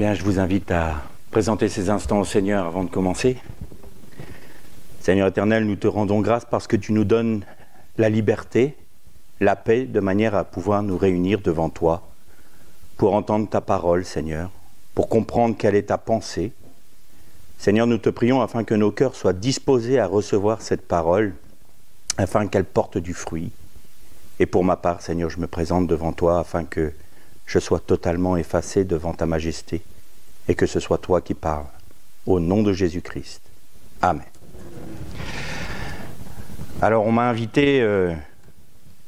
Bien, je vous invite à présenter ces instants au Seigneur avant de commencer. Seigneur éternel, nous te rendons grâce parce que tu nous donnes la liberté, la paix, de manière à pouvoir nous réunir devant toi pour entendre ta parole, Seigneur, pour comprendre quelle est ta pensée. Seigneur, nous te prions afin que nos cœurs soient disposés à recevoir cette parole, afin qu'elle porte du fruit. Et pour ma part, Seigneur, je me présente devant toi afin que je sois totalement effacé devant ta majesté et que ce soit toi qui parles. Au nom de Jésus-Christ. Amen. Alors, on m'a invité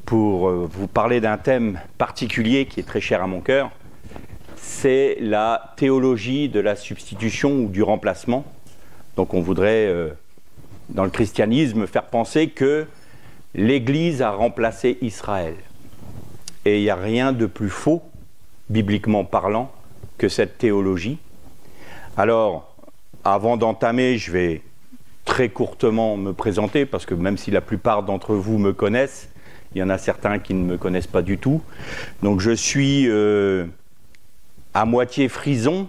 pour vous parler d'un thème particulier qui est très cher à mon cœur. C'est la théologie de la substitution ou du remplacement. Donc, on voudrait, dans le christianisme, faire penser que l'Église a remplacé Israël. Et il n'y a rien de plus faux, bibliquement parlant, que cette théologie. Alors, avant d'entamer, je vais très courtement me présenter, parce que même si la plupart d'entre vous me connaissent, il y en a certains qui ne me connaissent pas du tout. Donc je suis à moitié frison,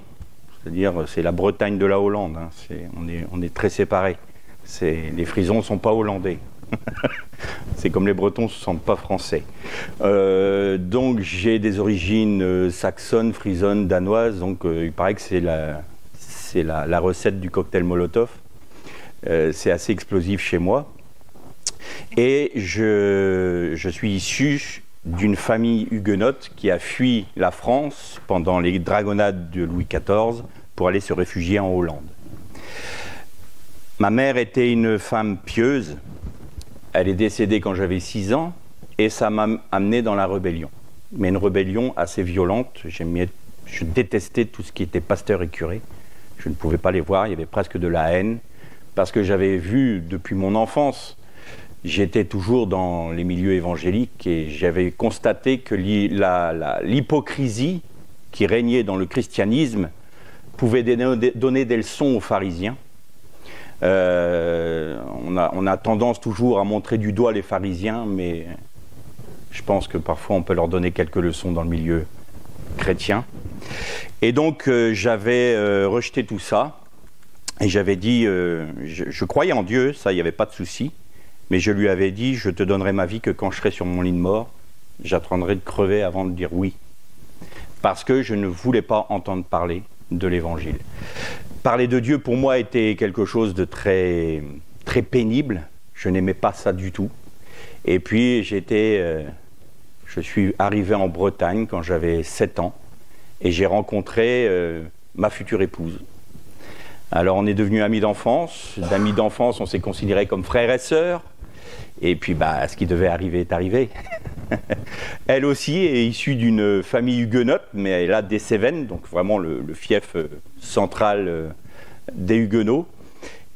c'est-à-dire c'est la Bretagne de la Hollande, hein. On est très séparés. Les Frisons ne sont pas hollandais. C'est comme les Bretons ne se sentent pas français. Donc j'ai des origines saxonnes, frisonnes, danoises. Donc il paraît que c'est la recette du cocktail Molotov. C'est assez explosif chez moi. Et je suis issu d'une famille huguenote qui a fui la France pendant les dragonnades de Louis XIV pour aller se réfugier en Hollande. Ma mère était une femme pieuse. Elle est décédée quand j'avais 6 ans et ça m'a amené dans la rébellion. Mais une rébellion assez violente. Je détestais tout ce qui était pasteur et curé. Je ne pouvais pas les voir, il y avait presque de la haine. Parce que j'avais vu depuis mon enfance, j'étais toujours dans les milieux évangéliques et j'avais constaté que l'hypocrisie qui régnait dans le christianisme pouvait donner des leçons aux pharisiens. On a tendance toujours à montrer du doigt les pharisiens, mais je pense que parfois on peut leur donner quelques leçons dans le milieu chrétien. Et donc j'avais rejeté tout ça et j'avais dit, je croyais en Dieu, ça il n'y avait pas de souci, mais je lui avais dit, je te donnerai ma vie que quand je serai sur mon lit de mort, j'attendrai de crever avant de dire oui. Parce que je ne voulais pas entendre parler de l'évangile. Parler de Dieu, pour moi, était quelque chose de très, très pénible. Je n'aimais pas ça du tout. Et puis, je suis arrivé en Bretagne quand j'avais 7 ans et j'ai rencontré ma future épouse. Alors, on est devenus amis d'enfance. D'amis d'enfance, on s'est considérés comme frères et sœurs. Et puis, ce qui devait arriver est arrivé. Elle aussi est issue d'une famille huguenote, mais elle a des Cévennes, donc vraiment le fief central des Huguenots.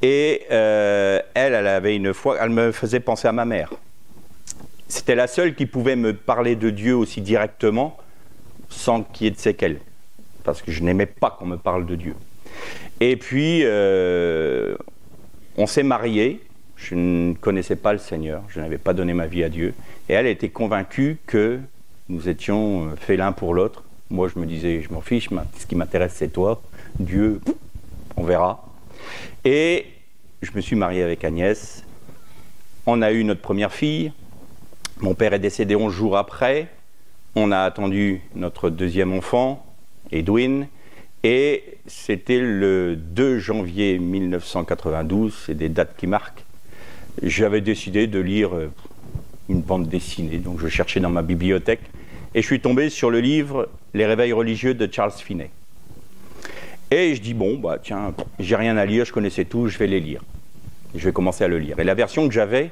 Et elle avait une foi, elle me faisait penser à ma mère. C'était la seule qui pouvait me parler de Dieu aussi directement, sans qu'il y ait de séquelles. Parce que je n'aimais pas qu'on me parle de Dieu. Et puis, on s'est mariés. Je ne connaissais pas le Seigneur, je n'avais pas donné ma vie à Dieu. Et elle était convaincue que nous étions faits l'un pour l'autre. Moi, je me disais, je m'en fiche, ce qui m'intéresse, c'est toi. Dieu, on verra. Et je me suis marié avec Agnès. On a eu notre première fille. Mon père est décédé 11 jours après. On a attendu notre deuxième enfant, Edwin. Et c'était le 2 janvier 1992, c'est des dates qui marquent. J'avais décidé de lire une bande dessinée, donc je cherchais dans ma bibliothèque et je suis tombé sur le livre « Les réveils religieux » de Charles Finney. Et je dis, tiens, j'ai rien à lire, je connaissais tout, je vais les lire. Je vais commencer à le lire. Et la version que j'avais,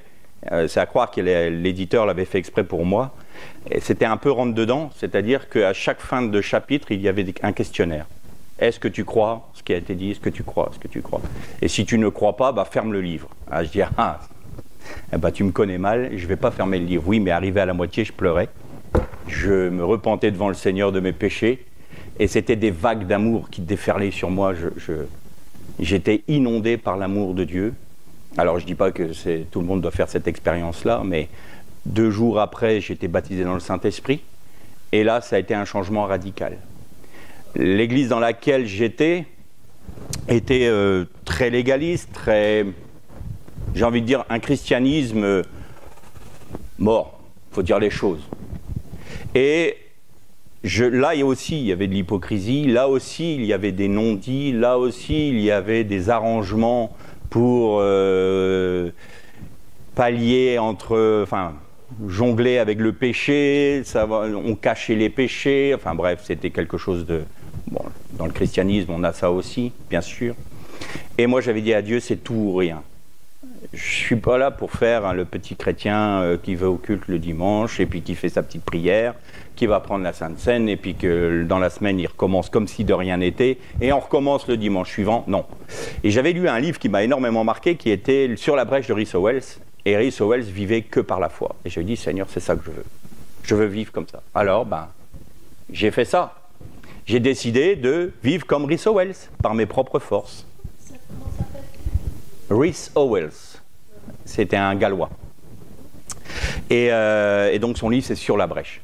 c'est à croire que l'éditeur l'avait fait exprès pour moi, et c'était un peu rentre-dedans, c'est-à-dire qu'à chaque fin de chapitre, il y avait un questionnaire. Est-ce que tu crois ce qui a été dit? Est-ce que tu crois? Est-ce que tu crois? Et si tu ne crois pas, ferme le livre. Je dis, tu me connais mal, je ne vais pas fermer le livre. Oui, mais arrivé à la moitié, je pleurais. Je me repentais devant le Seigneur de mes péchés. Et c'était des vagues d'amour qui déferlaient sur moi. J'étais inondé par l'amour de Dieu. Alors, je ne dis pas que tout le monde doit faire cette expérience-là, mais 2 jours après, j'étais baptisé dans le Saint-Esprit. Et là, ça a été un changement radical. l'église dans laquelle j'étais était très légaliste, très, j'ai envie de dire, un christianisme mort, il faut dire les choses. Et là aussi, il y avait de l'hypocrisie, là aussi, il y avait des non-dits, là aussi, il y avait des arrangements pour pallier entre, enfin, jongler avec le péché, on cachait les péchés, enfin bref, c'était quelque chose de... Bon, dans le christianisme, on a ça aussi, bien sûr. Et moi, j'avais dit à Dieu, c'est tout ou rien. Je ne suis pas là pour faire le petit chrétien qui va au culte le dimanche et puis qui fait sa petite prière, qui va prendre la Sainte Seine et puis que dans la semaine, il recommence comme si de rien n'était et on recommence le dimanche suivant. Non. Et j'avais lu un livre qui m'a énormément marqué qui était Sur la brèche de Rhys Howells. Et Rhys Howells vivait que par la foi. Et je lui ai dit, Seigneur, c'est ça que je veux. Je veux vivre comme ça. Alors, j'ai fait ça. J'ai décidé de vivre comme Rhys Howells, par mes propres forces. Rhys Howells. C'était un Gallois. Et donc son livre, c'est Sur la brèche.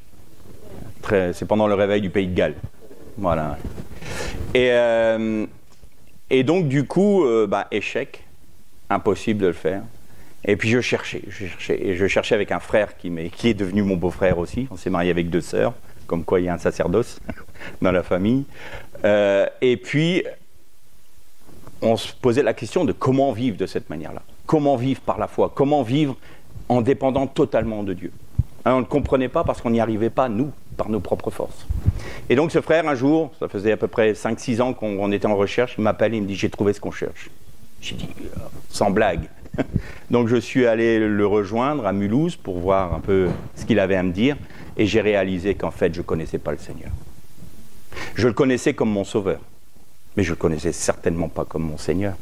C'est pendant le réveil du Pays de Galles. Voilà. Et donc, du coup, échec. Impossible de le faire. Et puis je cherchais. Et je cherchais avec un frère qui est devenu mon beau-frère aussi. On s'est marié avec 2 sœurs. Comme quoi il y a un sacerdoce dans la famille. Et puis, on se posait la question de comment vivre de cette manière-là. Comment vivre par la foi? Comment vivre en dépendant totalement de Dieu? On ne comprenait pas parce qu'on n'y arrivait pas, nous, par nos propres forces. Et donc ce frère, un jour, ça faisait à peu près 5-6 ans qu'on était en recherche, il m'appelle et il me dit « J'ai trouvé ce qu'on cherche ». J'ai dit « Sans blague ». Donc je suis allé le rejoindre à Mulhouse pour voir un peu ce qu'il avait à me dire. Et j'ai réalisé qu'en fait, je ne connaissais pas le Seigneur. Je le connaissais comme mon sauveur, mais je ne le connaissais certainement pas comme mon Seigneur,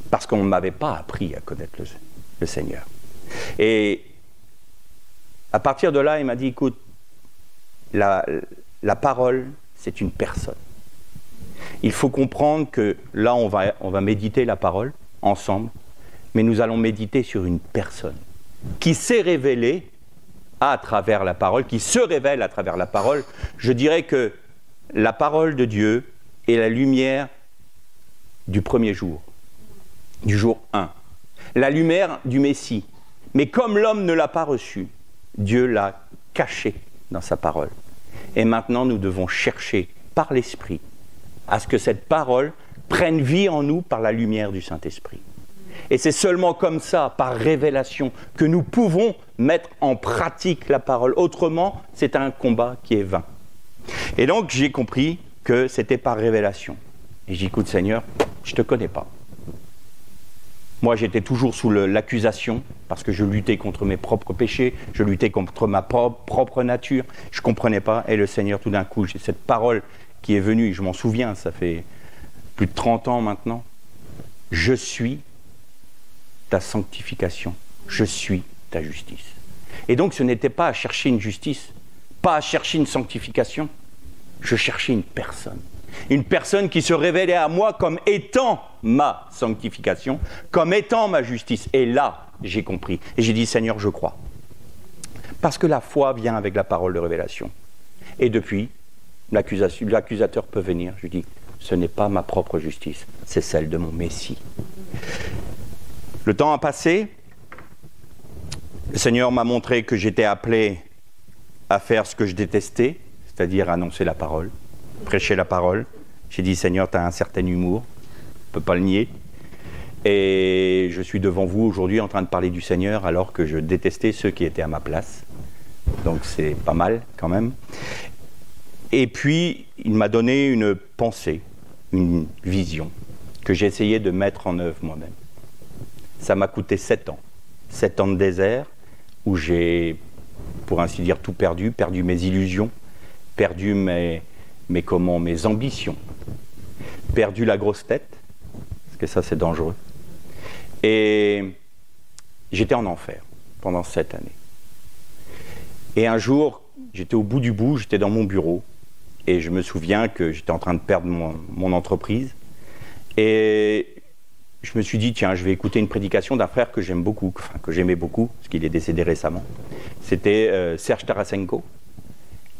parce qu'on ne m'avait pas appris à connaître le Seigneur. Et à partir de là, il m'a dit, écoute, la parole, c'est une personne. Il faut comprendre que là, on va méditer la parole ensemble, mais nous allons méditer sur une personne qui s'est révélée à travers la parole, qui se révèle à travers la parole. Je dirais que la parole de Dieu est la lumière du premier jour, du jour 1. La lumière du Messie. Mais comme l'homme ne l'a pas reçue, Dieu l'a cachée dans sa parole. Et maintenant, nous devons chercher par l'Esprit à ce que cette parole prenne vie en nous par la lumière du Saint-Esprit. Et c'est seulement comme ça, par révélation, que nous pouvons mettre en pratique la parole. Autrement, c'est un combat qui est vain. Et donc, j'ai compris que c'était par révélation. Et j'ai dit, écoute Seigneur, je ne te connais pas. Moi, j'étais toujours sous l'accusation, parce que je luttais contre mes propres péchés, je luttais contre ma propre nature. Je ne comprenais pas. Et le Seigneur, tout d'un coup, j'ai cette parole qui est venue, et je m'en souviens, ça fait plus de 30 ans maintenant. Je suis ta sanctification, je suis ta justice. Et donc ce n'était pas à chercher une justice, pas à chercher une sanctification, je cherchais une personne qui se révélait à moi comme étant ma sanctification, comme étant ma justice. Et là, j'ai compris, et j'ai dit, Seigneur, je crois. Parce que la foi vient avec la parole de révélation. Et depuis, l'accusateur peut venir, je dis, ce n'est pas ma propre justice, c'est celle de mon Messie. Le temps a passé, le Seigneur m'a montré que j'étais appelé à faire ce que je détestais, c'est-à-dire annoncer la parole, prêcher la parole. J'ai dit, Seigneur, tu as un certain humour, on ne peut pas le nier. Et je suis devant vous aujourd'hui en train de parler du Seigneur alors que je détestais ceux qui étaient à ma place. Donc c'est pas mal quand même. Et puis, il m'a donné une pensée, une vision, que j'ai essayé de mettre en œuvre moi-même. Ça m'a coûté 7 ans. 7 ans de désert, où j'ai, pour ainsi dire, tout perdu, perdu mes illusions, perdu mes ambitions, perdu la grosse tête, parce que ça c'est dangereux. Et j'étais en enfer pendant 7 années. Et un jour, j'étais au bout du bout, j'étais dans mon bureau, et je me souviens que j'étais en train de perdre mon entreprise. Et je me suis dit, tiens, je vais écouter une prédication d'un frère que j'aime beaucoup, enfin que j'aimais beaucoup, parce qu'il est décédé récemment. C'était Serge Tarasenko.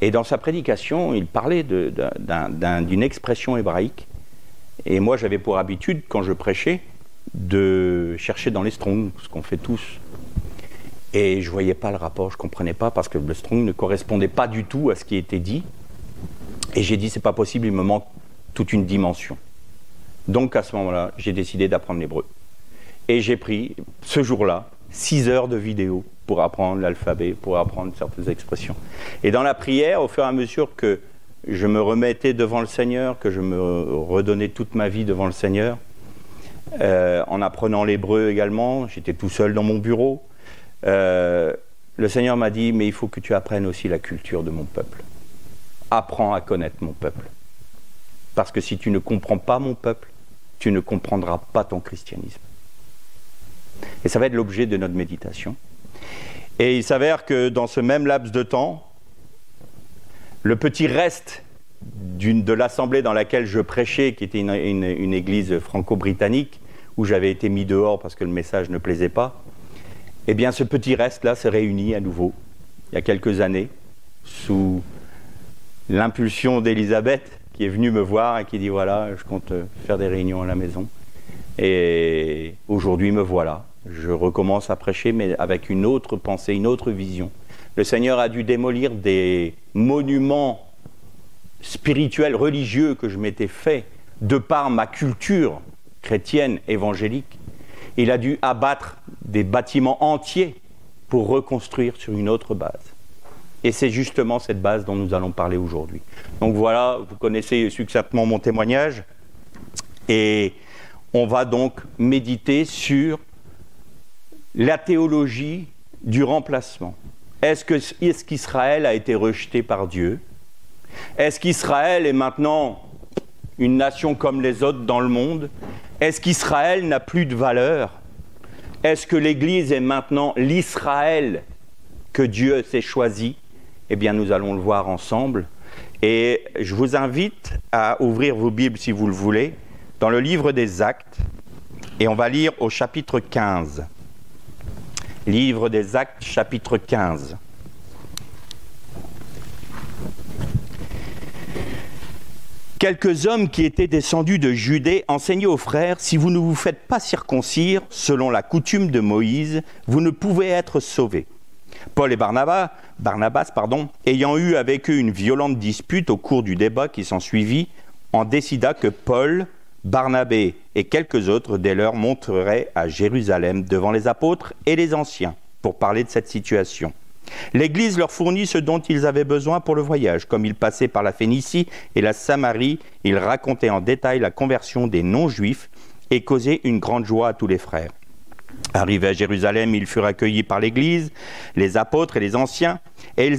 Et dans sa prédication, il parlait d'une expression hébraïque. Et moi, j'avais pour habitude, quand je prêchais, de chercher dans les Strong, ce qu'on fait tous. Et je ne voyais pas le rapport, je ne comprenais pas, parce que le Strong ne correspondait pas du tout à ce qui était dit. Et j'ai dit, c'est pas possible, il me manque toute une dimension. Donc à ce moment-là, j'ai décidé d'apprendre l'hébreu. Et j'ai pris, ce jour-là, 6 heures de vidéo pour apprendre l'alphabet, pour apprendre certaines expressions. Et dans la prière, au fur et à mesure que je me remettais devant le Seigneur, que je me redonnais toute ma vie devant le Seigneur, en apprenant l'hébreu également, j'étais tout seul dans mon bureau, le Seigneur m'a dit, mais il faut que tu apprennes aussi la culture de mon peuple. Apprends à connaître mon peuple. Parce que si tu ne comprends pas mon peuple, tu ne comprendras pas ton christianisme. Et ça va être l'objet de notre méditation. Et il s'avère que dans ce même laps de temps, le petit reste de l'assemblée dans laquelle je prêchais, qui était une église franco-britannique, où j'avais été mis dehors parce que le message ne plaisait pas, eh bien ce petit reste-là s'est réuni à nouveau, il y a quelques années, sous l'impulsion d'Elisabeth, qui est venue me voir et qui dit, voilà, je compte faire des réunions à la maison. Et aujourd'hui, me voilà. Je recommence à prêcher, mais avec une autre pensée, une autre vision. Le Seigneur a dû démolir des monuments spirituels, religieux que je m'étais fait de par ma culture chrétienne, évangélique. Il a dû abattre des bâtiments entiers pour reconstruire sur une autre base. Et c'est justement cette base dont nous allons parler aujourd'hui. Donc voilà, vous connaissez succinctement mon témoignage. Et on va donc méditer sur la théologie du remplacement. Est-ce qu'Israël a été rejeté par Dieu? Est-ce qu'Israël est maintenant une nation comme les autres dans le monde? Est-ce qu'Israël n'a plus de valeur? Est-ce que l'Église est maintenant l'Israël que Dieu s'est choisi? Eh bien, nous allons le voir ensemble. Et je vous invite à ouvrir vos Bibles, si vous le voulez, dans le livre des Actes. Et on va lire au chapitre 15. Livre des Actes, chapitre 15. Quelques hommes qui étaient descendus de Judée enseignaient aux frères, si vous ne vous faites pas circoncire, selon la coutume de Moïse, vous ne pouvez être sauvés. Paul et Barnabas, ayant eu avec eux une violente dispute au cours du débat qui s'ensuivit, en décida que Paul, Barnabé et quelques autres dès lors monteraient à Jérusalem devant les apôtres et les anciens pour parler de cette situation. L'Église leur fournit ce dont ils avaient besoin pour le voyage. Comme ils passaient par la Phénicie et la Samarie, ils racontaient en détail la conversion des non-juifs et causaient une grande joie à tous les frères. Arrivés à Jérusalem, ils furent accueillis par l'Église, les apôtres et les anciens, et ils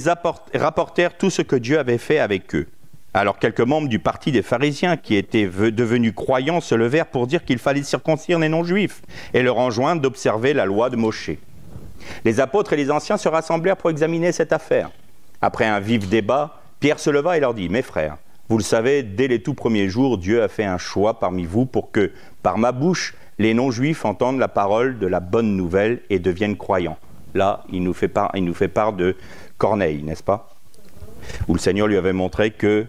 rapportèrent tout ce que Dieu avait fait avec eux. Alors quelques membres du parti des pharisiens qui étaient devenus croyants se levèrent pour dire qu'il fallait circoncire les non-juifs et leur enjoindre d'observer la loi de Moshé. Les apôtres et les anciens se rassemblèrent pour examiner cette affaire. Après un vif débat, Pierre se leva et leur dit « Mes frères, vous le savez, dès les tout premiers jours, Dieu a fait un choix parmi vous pour que, par ma bouche, les non-juifs entendent la parole de la bonne nouvelle et deviennent croyants. » Là, il nous fait part de Corneille, n'est-ce pas? Où le Seigneur lui avait montré que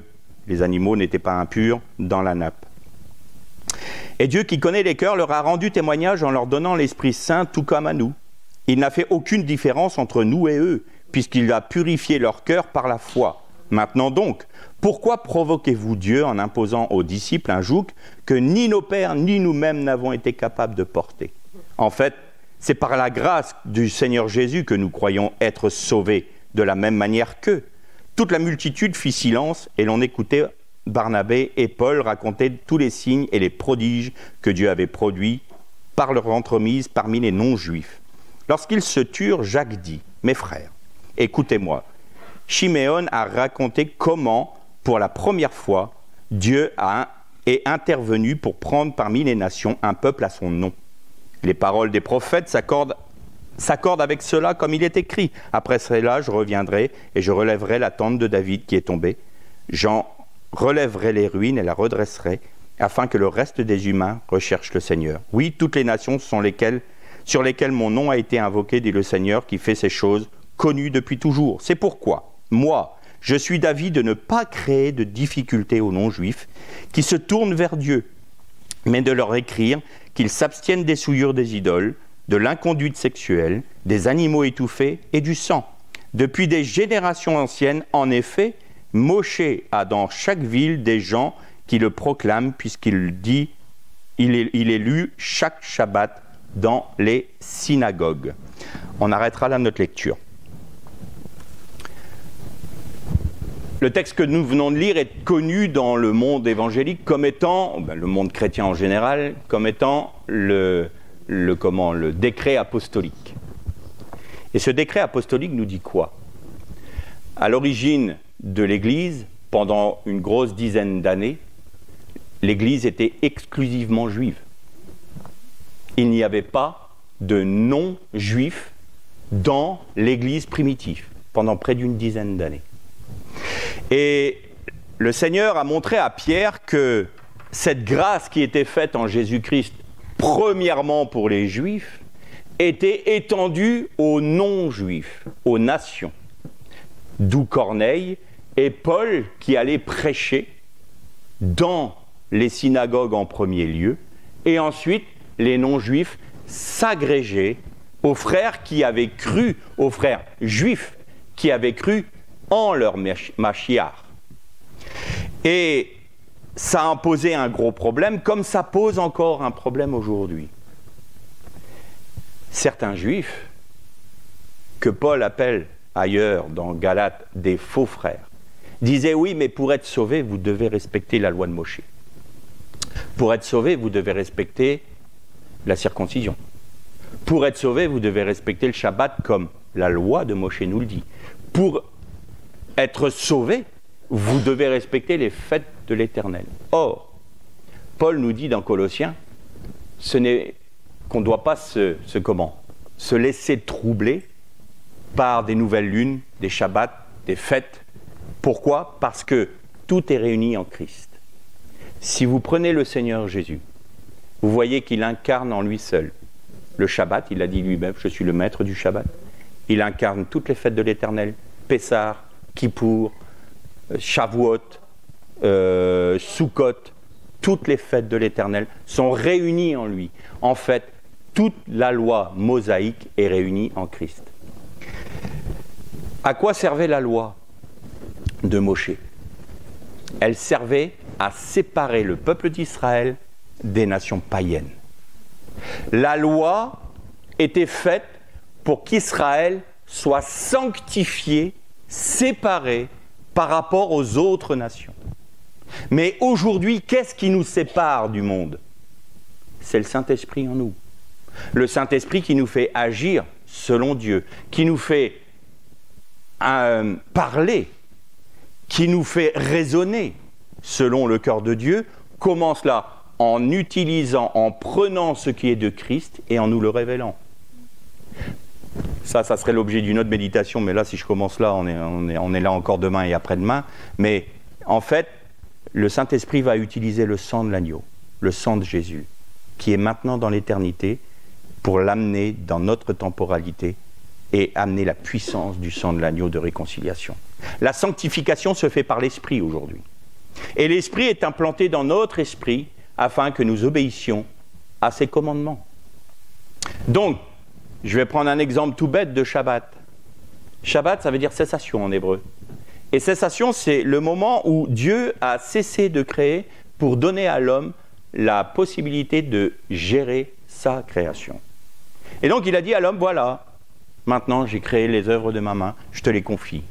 les animaux n'étaient pas impurs dans la nappe. Et Dieu qui connaît les cœurs leur a rendu témoignage en leur donnant l'Esprit Saint tout comme à nous. Il n'a fait aucune différence entre nous et eux, puisqu'il a purifié leur cœur par la foi. Maintenant donc, pourquoi provoquez-vous Dieu en imposant aux disciples un joug que ni nos pères ni nous-mêmes n'avons été capables de porter? En fait, c'est par la grâce du Seigneur Jésus que nous croyons être sauvés, de la même manière qu'eux. Toute la multitude fit silence et l'on écoutait Barnabé et Paul raconter tous les signes et les prodiges que Dieu avait produits par leur entremise parmi les non-juifs. Lorsqu'ils se turent, Jacques dit « Mes frères, écoutez-moi. Chiméon a raconté comment, pour la première fois, Dieu est intervenu pour prendre parmi les nations un peuple à son nom. Les paroles des prophètes s'accordent avec cela comme il est écrit. Après cela, je reviendrai et je relèverai la tente de David qui est tombée. J'en relèverai les ruines et la redresserai, afin que le reste des humains recherche le Seigneur. Oui, toutes les nations sur lesquelles mon nom a été invoqué, dit le Seigneur, qui fait ces choses connues depuis toujours. C'est pourquoi, moi, je suis d'avis de ne pas créer de difficultés aux non-juifs qui se tournent vers Dieu, mais de leur écrire qu'ils s'abstiennent des souillures des idoles, de l'inconduite sexuelle, des animaux étouffés et du sang. Depuis des générations anciennes, en effet, Moshe a dans chaque ville des gens qui le proclament, puisqu'il dit, il est lu chaque Shabbat dans les synagogues. On arrêtera là notre lecture. Le texte que nous venons de lire est connu dans le monde évangélique comme étant, le monde chrétien en général, comme étant le décret apostolique. Et ce décret apostolique nous dit quoi? À l'origine de l'Église, pendant une grosse dizaine d'années, l'Église était exclusivement juive. Il n'y avait pas de non-juifs dans l'Église primitive, pendant près d'une dizaine d'années. Et le Seigneur a montré à Pierre que cette grâce qui était faite en Jésus-Christ, premièrement pour les Juifs, était étendue aux non-Juifs, aux nations. D'où Corneille et Paul qui allaient prêcher dans les synagogues en premier lieu, et ensuite les non-Juifs s'agrégeaient aux frères qui avaient cru, aux frères juifs qui avaient cru en leur Mashiach. Et ça a posé un gros problème, comme ça pose encore un problème aujourd'hui. Certains juifs, que Paul appelle ailleurs dans Galates des faux frères, disaient oui, mais pour être sauvé, vous devez respecter la loi de Moshe. Pour être sauvé, vous devez respecter la circoncision. Pour être sauvé, vous devez respecter le Shabbat comme la loi de Moshe nous le dit. Pour être sauvé, vous devez respecter les fêtes de l'Éternel. Or, Paul nous dit dans Colossiens, ce n'est qu'on ne doit pas se laisser troubler par des nouvelles lunes, des Shabbats, des fêtes. Pourquoi? Parce que tout est réuni en Christ. Si vous prenez le Seigneur Jésus, vous voyez qu'il incarne en lui seul le Shabbat, il a dit lui-même, je suis le maître du Shabbat. Il incarne toutes les fêtes de l'Éternel, Pessah, Kippour, Shavuot, Sukkot, toutes les fêtes de l'Éternel sont réunies en lui. En fait, toute la loi mosaïque est réunie en Christ. À quoi servait la loi de Moshe? Elle servait à séparer le peuple d'Israël des nations païennes. La loi était faite pour qu'Israël soit sanctifié, séparé par rapport aux autres nations. Mais aujourd'hui, qu'est-ce qui nous sépare du monde? C'est le Saint-Esprit en nous. Le Saint-Esprit qui nous fait agir selon Dieu, qui nous fait parler, qui nous fait raisonner selon le cœur de Dieu. Comment cela? En utilisant, en prenant ce qui est de Christ et en nous le révélant. Ça serait l'objet d'une autre méditation, mais là, si je commence là, on est là encore demain et après-demain. Mais en fait, le Saint-Esprit va utiliser le sang de l'agneau, le sang de Jésus, qui est maintenant dans l'éternité, pour l'amener dans notre temporalité et amener la puissance du sang de l'agneau de réconciliation. La sanctification se fait par l'Esprit aujourd'hui. Et l'Esprit est implanté dans notre esprit afin que nous obéissions à ses commandements. Donc, je vais prendre un exemple tout bête de Shabbat. Shabbat, ça veut dire cessation en hébreu. Et cessation, c'est le moment où Dieu a cessé de créer pour donner à l'homme la possibilité de gérer sa création. Et donc, il a dit à l'homme, voilà, maintenant j'ai créé les œuvres de ma main, je te les confie.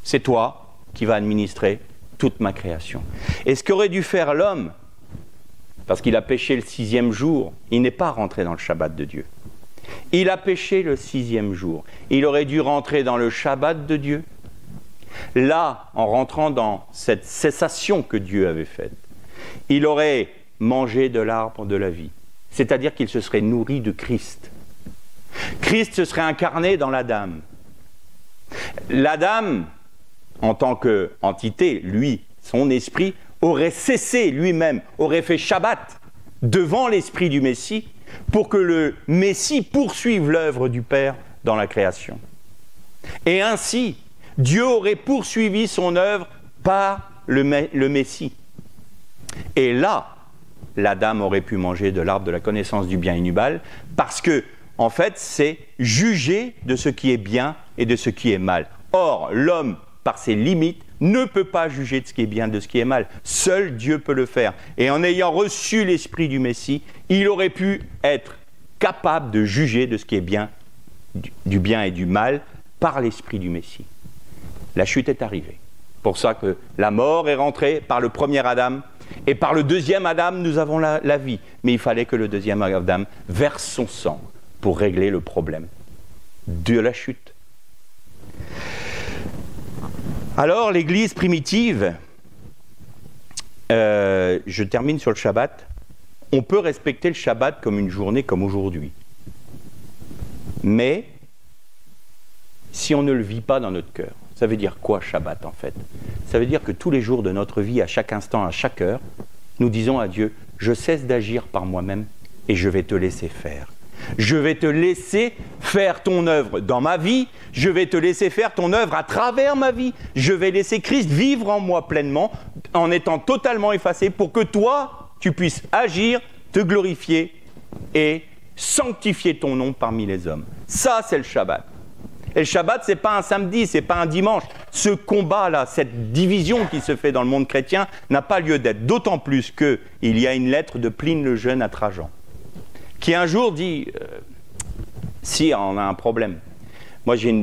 C'est toi qui vas administrer toute ma création. Et ce qu'aurait dû faire l'homme, parce qu'il a péché le 6e jour, il n'est pas rentré dans le Shabbat de Dieu. Il a péché le 6e jour. Il aurait dû rentrer dans le Shabbat de Dieu. Là, en rentrant dans cette cessation que Dieu avait faite, il aurait mangé de l'arbre de la vie. C'est-à-dire qu'il se serait nourri de Christ. Christ se serait incarné dans l'Adam. L'Adam, en tant qu'entité, lui, son esprit, aurait cessé lui-même, aurait fait Shabbat devant l'esprit du Messie pour que le Messie poursuive l'œuvre du Père dans la création. Et ainsi, Dieu aurait poursuivi son œuvre par le Messie. Et là, l'Adam aurait pu manger de l'arbre de la connaissance du bien et du mal, parce que, en fait, c'est juger de ce qui est bien et de ce qui est mal. Or, l'homme, par ses limites, ne peut pas juger de ce qui est bien, de ce qui est mal. Seul Dieu peut le faire. Et en ayant reçu l'esprit du Messie, il aurait pu être capable de juger de ce qui est bien, du bien et du mal, par l'esprit du Messie. La chute est arrivée. Pour ça que la mort est rentrée par le premier Adam, et par le deuxième Adam, nous avons la vie. Mais il fallait que le deuxième Adam verse son sang pour régler le problème de la chute. Alors, l'Église primitive, je termine sur le Shabbat, on peut respecter le Shabbat comme une journée comme aujourd'hui. Mais, si on ne le vit pas dans notre cœur, ça veut dire quoi Shabbat en fait? Ça veut dire que tous les jours de notre vie, à chaque instant, à chaque heure, nous disons à Dieu, je cesse d'agir par moi-même et je vais te laisser faire. Je vais te laisser faire ton œuvre dans ma vie, je vais te laisser faire ton œuvre à travers ma vie, je vais laisser Christ vivre en moi pleinement, en étant totalement effacé, pour que toi, tu puisses agir, te glorifier et sanctifier ton nom parmi les hommes. Ça, c'est le Shabbat. Et le Shabbat, ce n'est pas un samedi, ce n'est pas un dimanche. Ce combat-là, cette division qui se fait dans le monde chrétien n'a pas lieu d'être. D'autant plus qu'il y a une lettre de Pline le Jeune à Trajan, qui un jour dit Sire, on a un problème. Moi, j'ai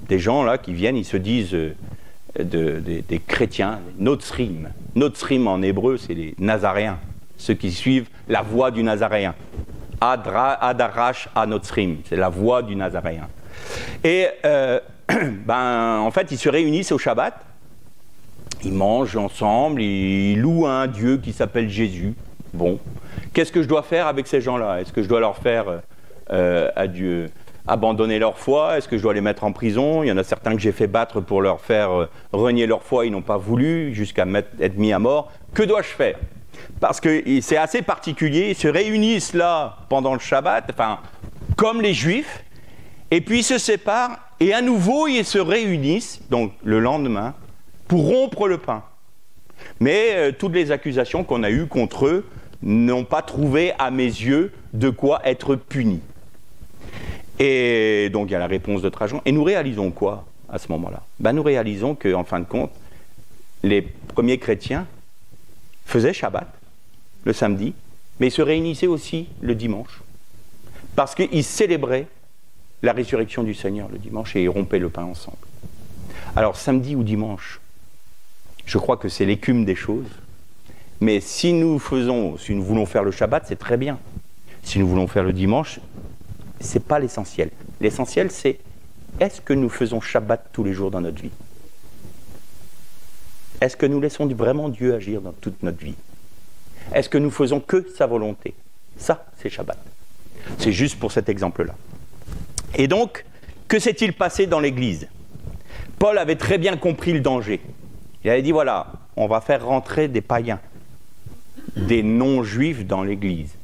des gens là qui viennent, ils se disent des chrétiens, Notzrim. Notzrim en hébreu, c'est les Nazaréens, ceux qui suivent la voie du Nazaréen. Adarash Anotzrim, c'est la voie du Nazaréen. Et en fait, ils se réunissent au Shabbat, ils mangent ensemble, ils louent un Dieu qui s'appelle Jésus. Bon, qu'est-ce que je dois faire avec ces gens-là? Est-ce que je dois leur faire à Dieu abandonner leur foi? Est-ce que je dois les mettre en prison? Il y en a certains que j'ai fait battre pour leur faire renier leur foi, ils n'ont pas voulu, jusqu'à être mis à mort. Que dois-je faire? Parce que c'est assez particulier, ils se réunissent là pendant le Shabbat, enfin, comme les Juifs, et puis ils se séparent, et à nouveau ils se réunissent, donc le lendemain, pour rompre le pain. Mais toutes les accusations qu'on a eues contre eux n'ont pas trouvé, à mes yeux, de quoi être punis. Et donc il y a la réponse de Trajan. Et nous réalisons quoi à ce moment-là? Nous réalisons qu'en fin de compte, les premiers chrétiens faisaient Shabbat le samedi, mais ils se réunissaient aussi le dimanche, parce qu'ils célébraient la résurrection du Seigneur le dimanche et ils rompaient le pain ensemble. Alors samedi ou dimanche, je crois que c'est l'écume des choses, mais si nous voulons faire le Shabbat, c'est très bien. Si nous voulons faire le dimanche, ce n'est pas l'essentiel. L'essentiel, c'est est-ce que nous faisons Shabbat tous les jours dans notre vie? Est-ce que nous laissons vraiment Dieu agir dans toute notre vie? Est-ce que nous faisons que sa volonté? Ça, c'est Shabbat. C'est juste pour cet exemple-là. Et donc, que s'est-il passé dans l'Église? Paul avait très bien compris le danger. Il avait dit, voilà, on va faire rentrer des païens, des non-juifs dans l'Église.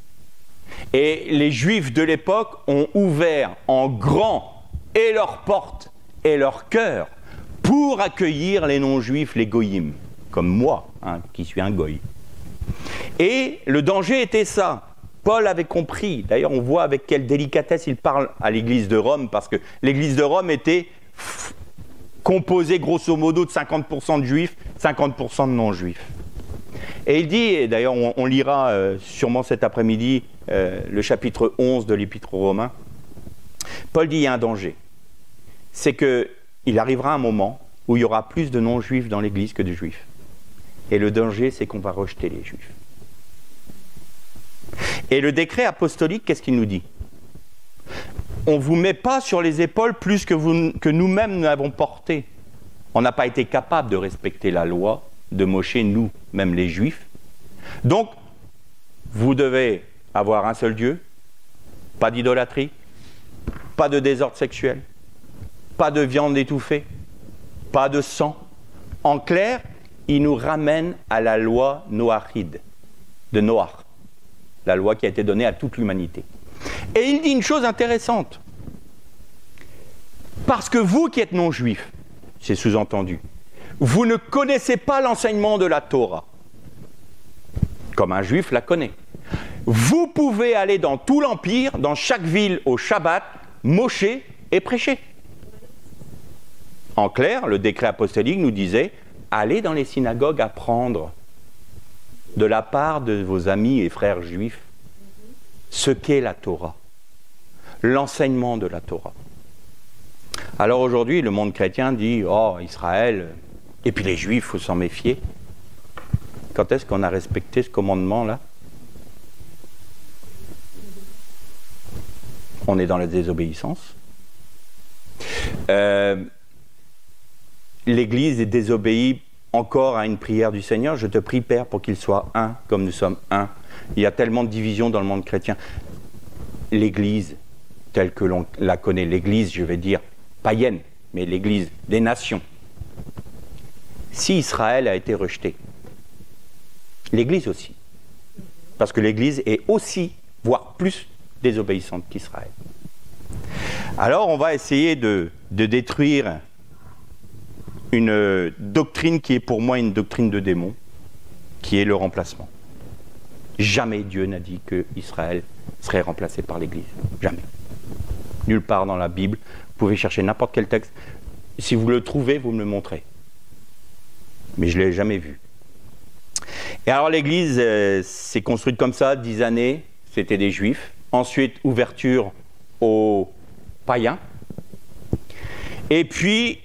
Et les Juifs de l'époque ont ouvert en grand et leurs portes et leur cœur pour accueillir les non-juifs, les goyim, comme moi, qui suis un goy. Et le danger était ça. Paul avait compris, d'ailleurs on voit avec quelle délicatesse il parle à l'église de Rome, parce que l'église de Rome était composée grosso modo de 50% de juifs, 50% de non-juifs. Et il dit, et d'ailleurs on lira sûrement cet après-midi le chapitre 11 de l'Épître aux Romains, Paul dit il y a un danger, c'est qu'il arrivera un moment où il y aura plus de non-juifs dans l'église que de juifs. Et le danger, c'est qu'on va rejeter les juifs. Et le décret apostolique, qu'est-ce qu'il nous dit? On ne vous met pas sur les épaules plus que nous-mêmes n'avons porté. On n'a pas été capable de respecter la loi de Moshe, nous, même les Juifs. Donc, vous devez avoir un seul Dieu, pas d'idolâtrie, pas de désordre sexuel, pas de viande étouffée, pas de sang. En clair, il nous ramène à la loi noachide, de Noach, la loi qui a été donnée à toute l'humanité. Et il dit une chose intéressante. Parce que vous qui êtes non-juifs, c'est sous-entendu. Vous ne connaissez pas l'enseignement de la Torah, comme un juif la connaît. Vous pouvez aller dans tout l'Empire, dans chaque ville au Shabbat, mocher et prêcher. En clair, le décret apostolique nous disait, allez dans les synagogues apprendre de la part de vos amis et frères juifs ce qu'est la Torah, l'enseignement de la Torah. Alors aujourd'hui, le monde chrétien dit, oh, Israël, et puis les juifs, il faut s'en méfier. Quand est-ce qu'on a respecté ce commandement-là? On est dans la désobéissance. L'Église désobéit encore à une prière du Seigneur. Je te prie, Père, pour qu'il soit un, comme nous sommes un. Il y a tellement de divisions dans le monde chrétien. L'Église, telle que l'on la connaît, l'Église, je vais dire, païenne, mais l'Église des nations. Si Israël a été rejeté, l'Église aussi. Parce que l'Église est aussi, voire plus, désobéissante qu'Israël. Alors on va essayer de détruire une doctrine qui est pour moi une doctrine de démon, qui est le remplacement. Jamais Dieu n'a dit que Israël serait remplacé par l'Église. Jamais. Nulle part dans la Bible. Vous pouvez chercher n'importe quel texte. Si vous le trouvez, vous me le montrez. Mais je ne l'ai jamais vu. Et alors l'Église s'est construite comme ça, 10 années, c'était des Juifs. Ensuite, ouverture aux païens. Et puis,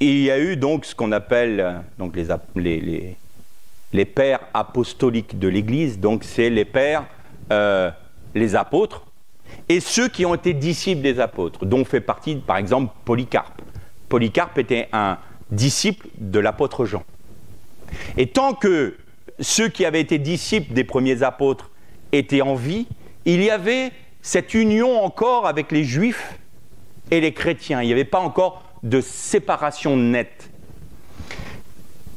il y a eu donc ce qu'on appelle donc les pères apostoliques de l'Église. Donc c'est les pères, les apôtres, et ceux qui ont été disciples des apôtres, dont fait partie par exemple Polycarpe. Polycarpe était un disciple de l'apôtre Jean. Et tant que ceux qui avaient été disciples des premiers apôtres étaient en vie, il y avait cette union encore avec les Juifs et les chrétiens. Il n'y avait pas encore de séparation nette.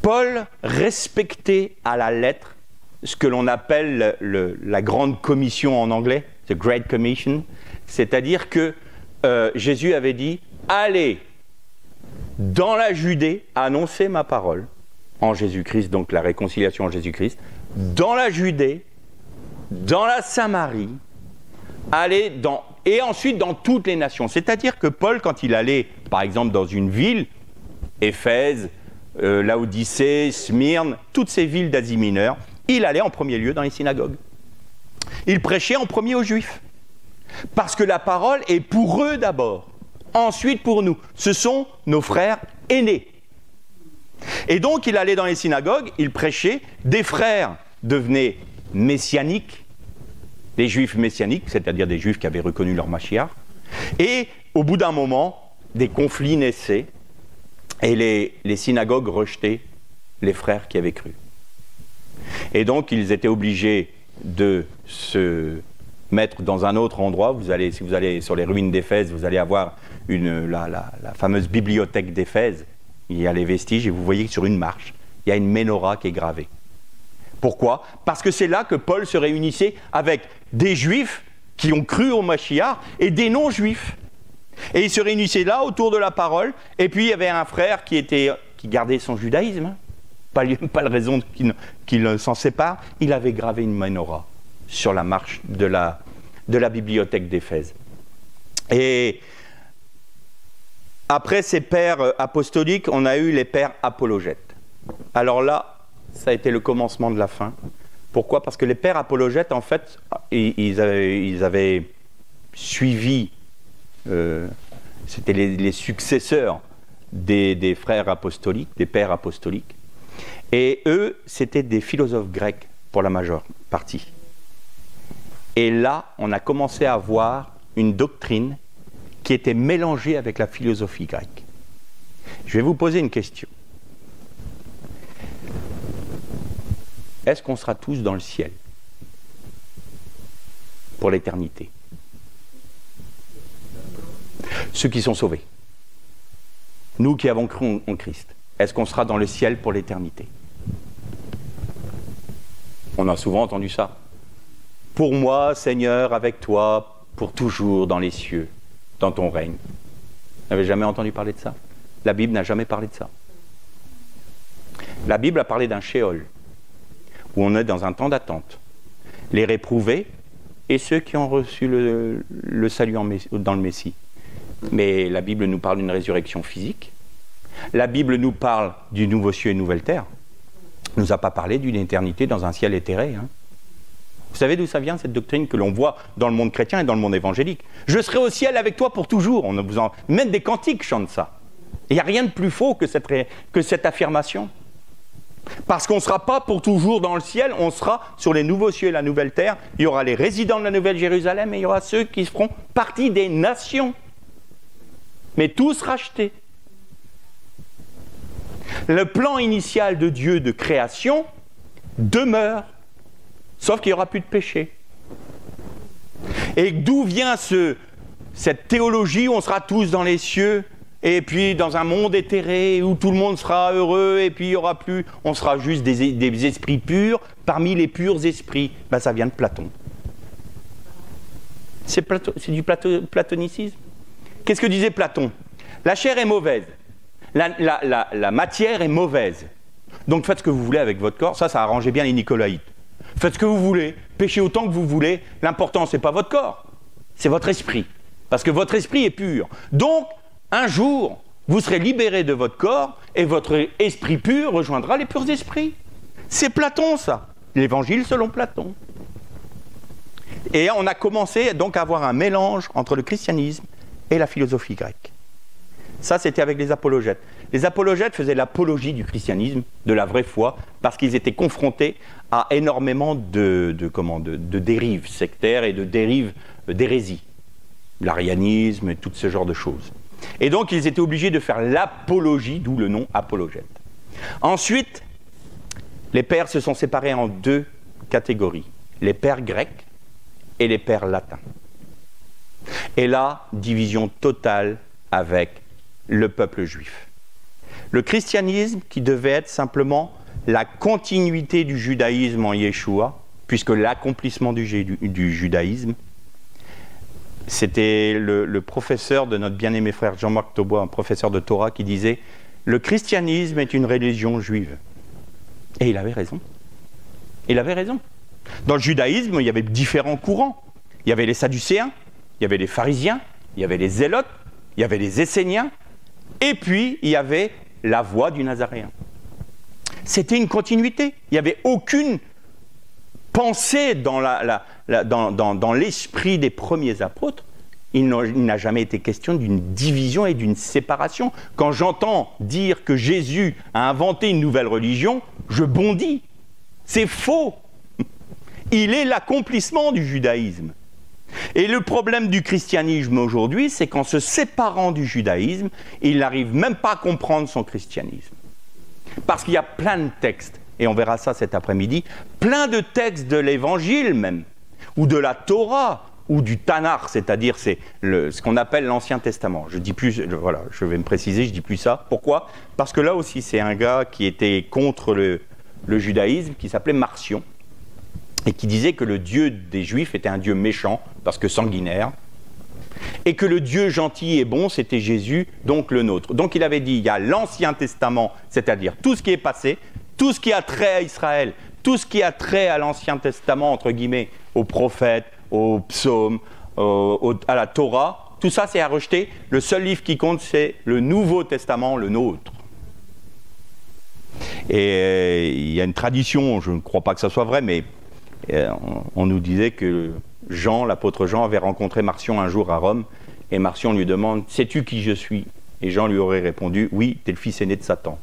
Paul respectait à la lettre ce que l'on appelle la grande commission en anglais, the Great Commission, c'est-à-dire que Jésus avait dit « Allez dans la Judée annoncer ma parole » en Jésus-Christ, donc la réconciliation en Jésus-Christ, dans la Judée, dans la Samarie, et ensuite dans toutes les nations. C'est-à-dire que Paul, quand il allait, par exemple, dans une ville, Éphèse, Laodicée, Smyrne, toutes ces villes d'Asie mineure, il allait en premier lieu dans les synagogues. Il prêchait en premier aux Juifs. Parce que la parole est pour eux d'abord, ensuite pour nous. Ce sont nos frères aînés. Et donc il allait dans les synagogues, il prêchait, des frères devenaient messianiques, des juifs messianiques, c'est-à-dire des juifs qui avaient reconnu leur Mashiach, et au bout d'un moment, des conflits naissaient, et les synagogues rejetaient les frères qui avaient cru. Et donc ils étaient obligés de se mettre dans un autre endroit. Si vous allez sur les ruines d'Éphèse, vous allez avoir la fameuse bibliothèque d'Éphèse. Il y a les vestiges et vous voyez que sur une marche, il y a une menorah qui est gravée. Pourquoi? Parce que c'est là que Paul se réunissait avec des Juifs qui ont cru au Mashiach et des non-Juifs. Et il se réunissait là autour de la parole, et puis il y avait un frère qui gardait son judaïsme, hein. Pas la raison qu'il s'en sépare, il avait gravé une menorah sur la marche de la bibliothèque d'Éphèse. Et après ces pères apostoliques, on a eu les pères apologètes. Alors là, ça a été le commencement de la fin. Pourquoi? Parce que les pères apologètes, en fait, ils avaient suivi, c'était les successeurs des frères apostoliques, des pères apostoliques. Et eux, c'était des philosophes grecs pour la majeure partie. Et là, on a commencé à voir une doctrine qui était mélangée avec la philosophie grecque. Je vais vous poser une question. Est-ce qu'on sera tous dans le ciel pour l'éternité? Ceux qui sont sauvés. Nous qui avons cru en Christ. Est-ce qu'on sera dans le ciel pour l'éternité? On a souvent entendu ça. Pour moi, Seigneur, avec toi, pour toujours dans les cieux, dans ton règne. Vous n'avez jamais entendu parler de ça? La Bible n'a jamais parlé de ça. La Bible a parlé d'un Sheol, où on est dans un temps d'attente. Les réprouvés et ceux qui ont reçu le salut dans le Messie. Mais la Bible nous parle d'une résurrection physique. La Bible nous parle du nouveau ciel et nouvelle terre. Elle ne nous a pas parlé d'une éternité dans un ciel éthéré. Hein. Vous savez d'où ça vient, cette doctrine que l'on voit dans le monde chrétien et dans le monde évangélique? Je serai au ciel avec toi pour toujours. Même des cantiques chantent ça. Il n'y a rien de plus faux que cette affirmation. Parce qu'on ne sera pas pour toujours dans le ciel, on sera sur les nouveaux cieux et la nouvelle terre. Il y aura les résidents de la Nouvelle Jérusalem et il y aura ceux qui feront partie des nations. Mais tous rachetés. Le plan initial de Dieu de création demeure, sauf qu'il n'y aura plus de péché. Et d'où vient cette théologie où on sera tous dans les cieux, et puis dans un monde éthéré où tout le monde sera heureux, et puis il y aura plus, on sera juste des esprits purs parmi les purs esprits? Ben, ça vient de Platon. C'est du platonicisme. Qu'est-ce que disait Platon? La chair est mauvaise. La matière est mauvaise. Donc faites ce que vous voulez avec votre corps. Ça arrangeait bien les Nicolaïtes. Faites ce que vous voulez, péchez autant que vous voulez. L'important, ce n'est pas votre corps, c'est votre esprit. Parce que votre esprit est pur. Donc, un jour, vous serez libéré de votre corps et votre esprit pur rejoindra les purs esprits. C'est Platon, ça. L'évangile selon Platon. Et on a commencé donc à avoir un mélange entre le christianisme et la philosophie grecque. Ça, c'était avec les apologètes. Les apologètes faisaient l'apologie du christianisme, de la vraie foi, parce qu'ils étaient confrontés à énormément de dérives sectaires et de dérives d'hérésie. L'arianisme et tout ce genre de choses. Et donc, ils étaient obligés de faire l'apologie, d'où le nom apologète. Ensuite, les pères se sont séparés en deux catégories. Les pères grecs et les pères latins. Et là, division totale avec le peuple juif. Le christianisme, qui devait être simplement la continuité du judaïsme en Yeshua, puisque l'accomplissement du judaïsme, c'était le professeur de notre bien-aimé frère Jean-Marc Taubois, un professeur de Torah, qui disait « Le christianisme est une religion juive ». Et il avait raison. Il avait raison. Dans le judaïsme, il y avait différents courants. Il y avait les Sadducéens, il y avait les pharisiens, il y avait les zélotes, il y avait les Esséniens, et puis il y avait la voie du Nazaréen. C'était une continuité. Il n'y avait aucune pensée dans l'esprit des premiers apôtres. Il n'a jamais été question d'une division et d'une séparation. Quand j'entends dire que Jésus a inventé une nouvelle religion, je bondis. C'est faux. Il est l'accomplissement du judaïsme. Et le problème du christianisme aujourd'hui, c'est qu'en se séparant du judaïsme, il n'arrive même pas à comprendre son christianisme. Parce qu'il y a plein de textes, et on verra ça cet après-midi, plein de textes de l'évangile même, ou de la Torah, ou du Tanakh, c'est-à-dire ce qu'on appelle l'Ancien Testament. Je dis plus, voilà, je vais me préciser, je dis plus ça. Pourquoi? Parce que là aussi, c'est un gars qui était contre le judaïsme, qui s'appelait Marcion, et qui disait que le Dieu des Juifs était un Dieu méchant, parce que sanguinaire, et que le Dieu gentil et bon, c'était Jésus, donc le nôtre. Donc il avait dit, il y a l'Ancien Testament, c'est-à-dire tout ce qui est passé, tout ce qui a trait à Israël, tout ce qui a trait à l'Ancien Testament, entre guillemets, aux prophètes, aux psaumes, à la Torah, tout ça c'est à rejeter. Le seul livre qui compte, c'est le Nouveau Testament, le nôtre. Et il y a une tradition, je ne crois pas que ça soit vrai, mais on nous disait que Jean, l'apôtre Jean, avait rencontré Marcion un jour à Rome, et Marcion lui demande « Sais-tu qui je suis ?» Et Jean lui aurait répondu « Oui, tu es le fils aîné de Satan. »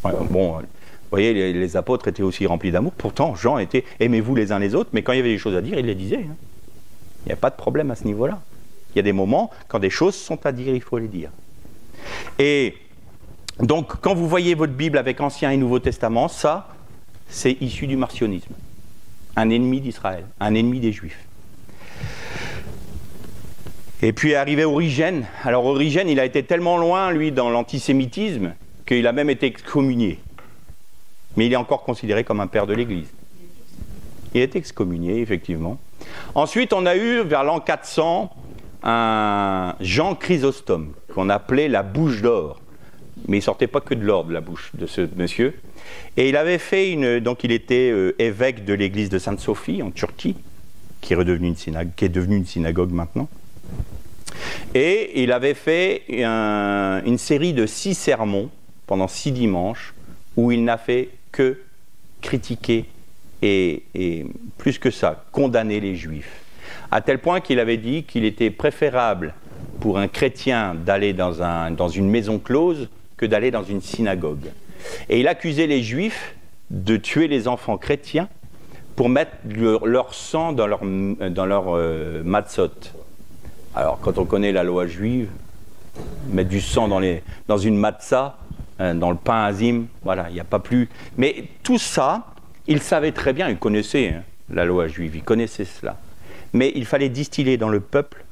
Bon, vous voyez, les apôtres étaient aussi remplis d'amour, pourtant Jean était « Aimez-vous les uns les autres », mais quand il y avait des choses à dire, il les disait. Hein. Il n'y a pas de problème à ce niveau-là. Il y a des moments, quand des choses sont à dire, il faut les dire. Et donc, quand vous voyez votre Bible avec Ancien et Nouveau Testament, ça, c'est issu du marcionisme. Un ennemi d'Israël, un ennemi des Juifs. Et puis arrivé Origène. Alors Origène, il a été tellement loin, lui, dans l'antisémitisme, qu'il a même été excommunié. Mais il est encore considéré comme un père de l'Église. Il est excommunié, effectivement. Ensuite, on a eu, vers l'an 400, un Jean Chrysostome. qu'on appelait la bouche d'or. Mais il ne sortait pas que de l'or de la bouche de ce monsieur. Et il avait fait donc il était évêque de l'église de Sainte-Sophie en Turquie, qui est devenue une synagogue maintenant. Et il avait fait une série de 6 sermons pendant 6 dimanches où il n'a fait que critiquer et plus que ça, condamner les Juifs. À tel point qu'il avait dit qu'il était préférable pour un chrétien d'aller dans une maison close que d'aller dans une synagogue. Et il accusait les Juifs de tuer les enfants chrétiens pour mettre leur sang dans leur matzot. Alors, quand on connaît la loi juive, mettre du sang dans une matzah, dans le pain azim, voilà, il n'y a pas plus... Mais tout ça, il savait très bien, il connaissait la loi juive, il connaissait cela. Mais il fallait distiller dans le peuple,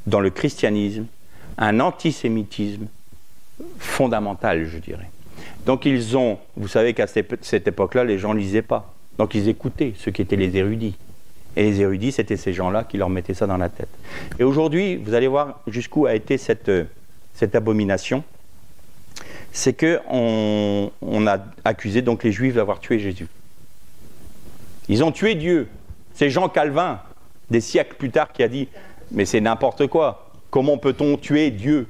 dans le christianisme, un antisémitisme fondamental, je dirais. Donc vous savez qu'à cette époque-là, les gens ne lisaient pas. Donc ils écoutaient ceux qui étaient les érudits. Et les érudits, c'était ces gens-là qui leur mettaient ça dans la tête. Et aujourd'hui, vous allez voir jusqu'où a été cette abomination. C'est qu'on a accusé donc les Juifs d'avoir tué Jésus. Ils ont tué Dieu. C'est Jean Calvin, des siècles plus tard, qui a dit « Mais c'est n'importe quoi. Comment peut-on tuer Dieu ?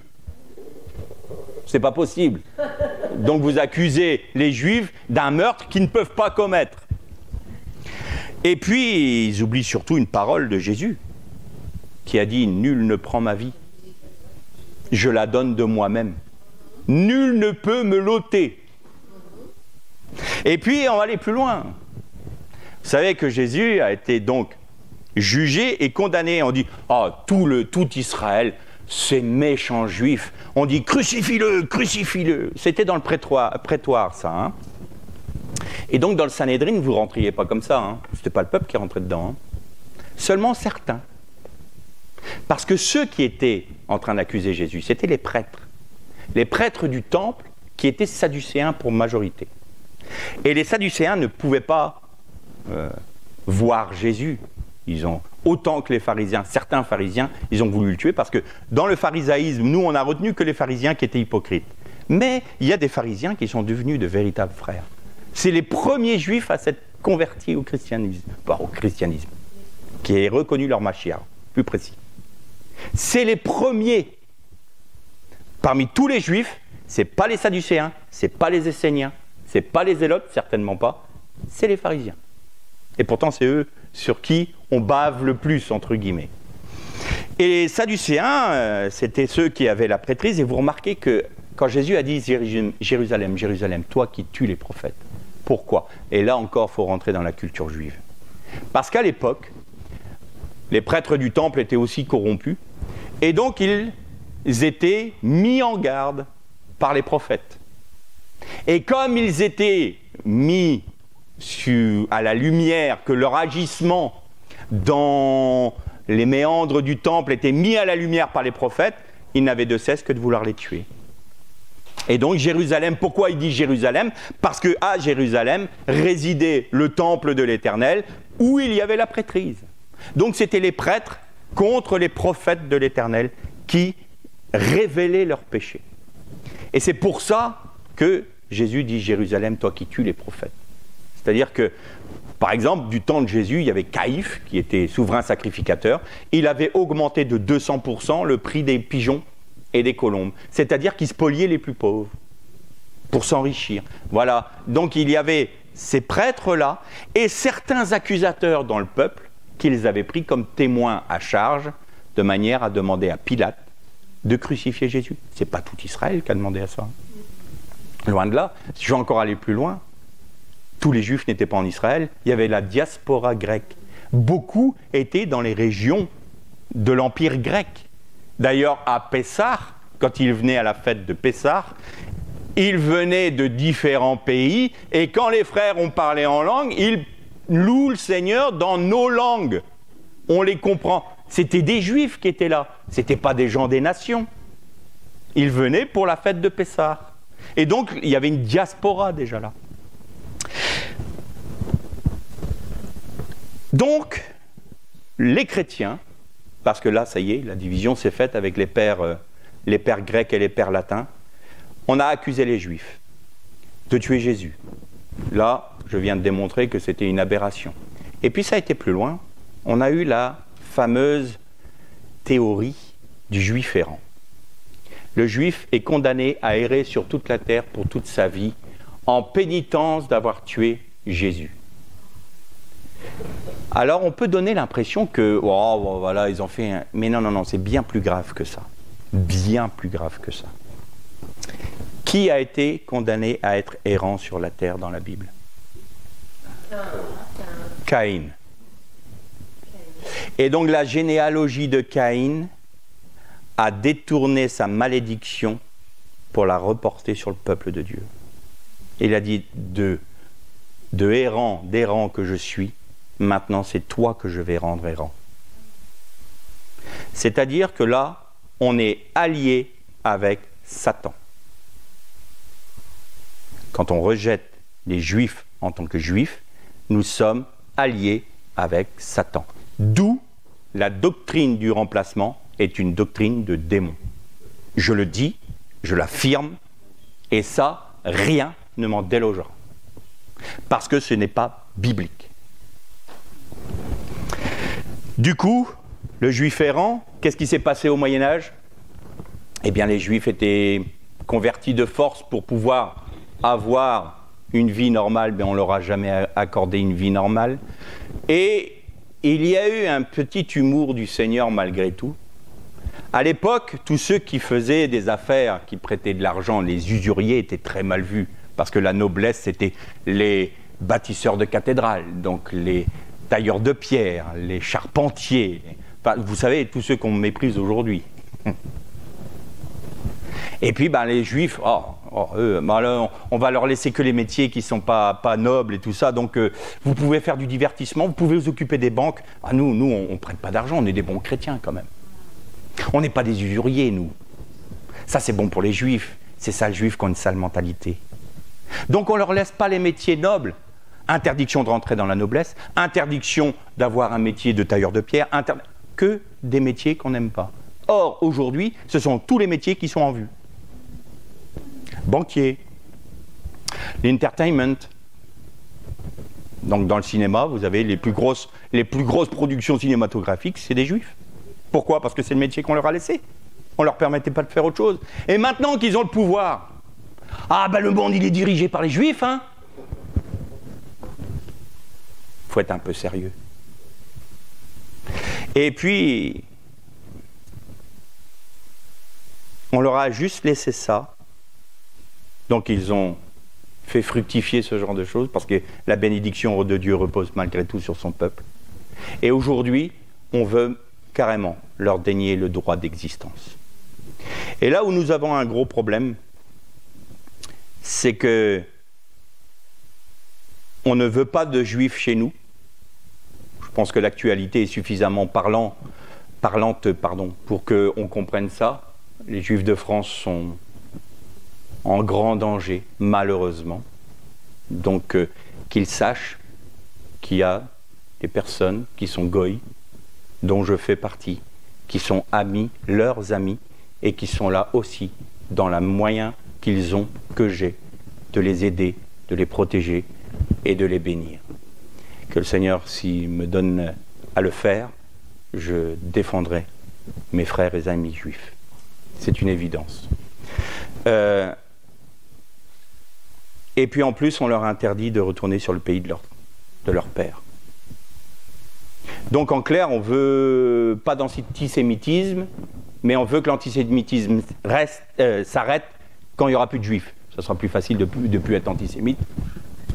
C'est pas possible. Donc vous accusez les Juifs d'un meurtre qu'ils ne peuvent pas commettre. » Et puis, ils oublient surtout une parole de Jésus, qui a dit « Nul ne prend ma vie. Je la donne de moi-même. Nul ne peut me l'ôter. » Et puis, on va aller plus loin. Vous savez que Jésus a été donc jugé et condamné. On dit « Oh, tout Israël, ces méchants juifs. » On dit « Crucifie-le, crucifie-le. » C'était dans le prétoire, ça. Hein. Et donc, dans le Sanhédrin, vous ne rentriez pas comme ça. Hein. Ce n'était pas le peuple qui rentrait dedans. Hein. Seulement certains. Parce que ceux qui étaient en train d'accuser Jésus, c'était les prêtres. Les prêtres du temple qui étaient sadducéens pour majorité. Et les sadducéens ne pouvaient pas voir Jésus. Autant que les pharisiens, certains pharisiens, ils ont voulu le tuer parce que dans le pharisaïsme, nous, on a retenu que les pharisiens qui étaient hypocrites. Mais il y a des pharisiens qui sont devenus de véritables frères. C'est les premiers juifs à s'être convertis au christianisme, qui est reconnu leur Mashiach, plus précis. C'est les premiers. Parmi tous les juifs, ce n'est pas les sadducéens, ce n'est pas les esséniens, ce n'est pas les zélotes, certainement pas, c'est les pharisiens. Et pourtant, c'est eux sur qui on bave le plus, entre guillemets. Et les sadducéens, c'était ceux qui avaient la prêtrise, et vous remarquez que quand Jésus a dit « Jérusalem, Jérusalem, toi qui tues les prophètes », pourquoi? Et là encore, il faut rentrer dans la culture juive. Parce qu'à l'époque, les prêtres du temple étaient aussi corrompus, et donc ils étaient mis en garde par les prophètes. Et comme ils étaient mis à la lumière, que leur agissement dans les méandres du temple était mis à la lumière par les prophètes, ils n'avaient de cesse que de vouloir les tuer. Et donc Jérusalem, pourquoi il dit Jérusalem? Parce qu'à Jérusalem résidait le temple de l'Éternel, où il y avait la prêtrise. Donc c'était les prêtres contre les prophètes de l'Éternel qui révélaient leurs péchés. Et c'est pour ça que Jésus dit Jérusalem, toi qui tues les prophètes. C'est-à-dire que, par exemple, du temps de Jésus, il y avait Caïphe, qui était souverain sacrificateur. Il avait augmenté de 200% le prix des pigeons et des colombes. C'est-à-dire qu'il spoliait les plus pauvres pour s'enrichir. Voilà. Donc il y avait ces prêtres-là et certains accusateurs dans le peuple qu'ils avaient pris comme témoins à charge, de manière à demander à Pilate de crucifier Jésus. Ce n'est pas tout Israël qui a demandé à ça. Loin de là. Je vais encore aller plus loin. Tous les Juifs n'étaient pas en Israël, il y avait la diaspora grecque. Beaucoup étaient dans les régions de l'Empire grec. D'ailleurs, à Pessah, quand ils venaient à la fête de Pessah, ils venaient de différents pays, et quand les frères ont parlé en langue, ils louent le Seigneur dans nos langues. On les comprend. C'était des Juifs qui étaient là, ce n'étaient pas des gens des nations. Ils venaient pour la fête de Pessah. Et donc, il y avait une diaspora déjà là. Donc, les chrétiens, parce que là, ça y est, la division s'est faite avec les pères les pères grecs et les pères latins, on a accusé les Juifs de tuer Jésus. Là, je viens de démontrer que c'était une aberration. Et puis ça a été plus loin, on a eu la fameuse théorie du Juif errant. Le Juif est condamné à errer sur toute la terre pour toute sa vie, en pénitence d'avoir tué Jésus. Alors on peut donner l'impression que, oh, voilà, ils ont fait un... Mais non, non, non, c'est bien plus grave que ça. Bien plus grave que ça. Qui a été condamné à être errant sur la terre dans la Bible? Caïn. Et donc la généalogie de Caïn a détourné sa malédiction pour la reporter sur le peuple de Dieu. Il a dit d'errant que je suis, maintenant c'est toi que je vais rendre errant. C'est-à-dire que là, on est allié avec Satan. Quand on rejette les Juifs en tant que Juifs, nous sommes alliés avec Satan. D'où la doctrine du remplacement est une doctrine de démon. Je le dis, je l'affirme, et ça, rien ne m'en délogera. Parce que ce n'est pas biblique. Du coup, le Juif errant, qu'est-ce qui s'est passé au Moyen-Âge? Eh bien, les Juifs étaient convertis de force pour pouvoir avoir une vie normale, mais on ne leur a jamais accordé une vie normale. Et il y a eu un petit humour du Seigneur malgré tout. À l'époque, tous ceux qui faisaient des affaires, qui prêtaient de l'argent, les usuriers étaient très mal vus, parce que la noblesse, c'était les bâtisseurs de cathédrales, donc les tailleurs de pierre, les charpentiers, enfin, vous savez, tous ceux qu'on méprise aujourd'hui. Et puis, ben, les Juifs, ben, on va leur laisser que les métiers qui ne sont pas nobles et tout ça. Donc, vous pouvez faire du divertissement, vous pouvez vous occuper des banques. Ah, nous, on ne prête pas d'argent, on est des bons chrétiens quand même. On n'est pas des usuriers, nous. Ça, c'est bon pour les Juifs. C'est ça, les Juifs qui ont une sale mentalité. Donc, on ne leur laisse pas les métiers nobles. Interdiction de rentrer dans la noblesse, interdiction d'avoir un métier de tailleur de pierre, que des métiers qu'on n'aime pas. Or, aujourd'hui, ce sont tous les métiers qui sont en vue. Banquier, l'entertainment. Donc dans le cinéma, vous avez les plus grosses productions cinématographiques, c'est des Juifs. Pourquoi? Parce que c'est le métier qu'on leur a laissé. On ne leur permettait pas de faire autre chose. Et maintenant qu'ils ont le pouvoir, ah ben le monde il est dirigé par les Juifs, hein. Faut être un peu sérieux. Et puis, on leur a juste laissé ça. Donc ils ont fait fructifier ce genre de choses, parce que la bénédiction de Dieu repose malgré tout sur son peuple. Et aujourd'hui, on veut carrément leur dénier le droit d'existence. Et là où nous avons un gros problème, c'est que on ne veut pas de Juifs chez nous. Je pense que l'actualité est suffisamment parlante pour qu'on comprenne ça. Les Juifs de France sont en grand danger, malheureusement. Donc, qu'ils sachent qu'il y a des personnes qui sont goïs, dont je fais partie, qui sont amis, leurs amis, et qui sont là aussi, dans le moyen qu'ils ont, que j'ai, de les aider, de les protéger et de les bénir. Que le Seigneur, s'il me donne à le faire, je défendrai mes frères et amis juifs. C'est une évidence. Et puis en plus, on leur interdit de retourner sur le pays de leur père. Donc en clair, on ne veut pas d'antisémitisme, mais on veut que l'antisémitisme s'arrête quand il n'y aura plus de juifs. Ça sera plus facile de plus être antisémite.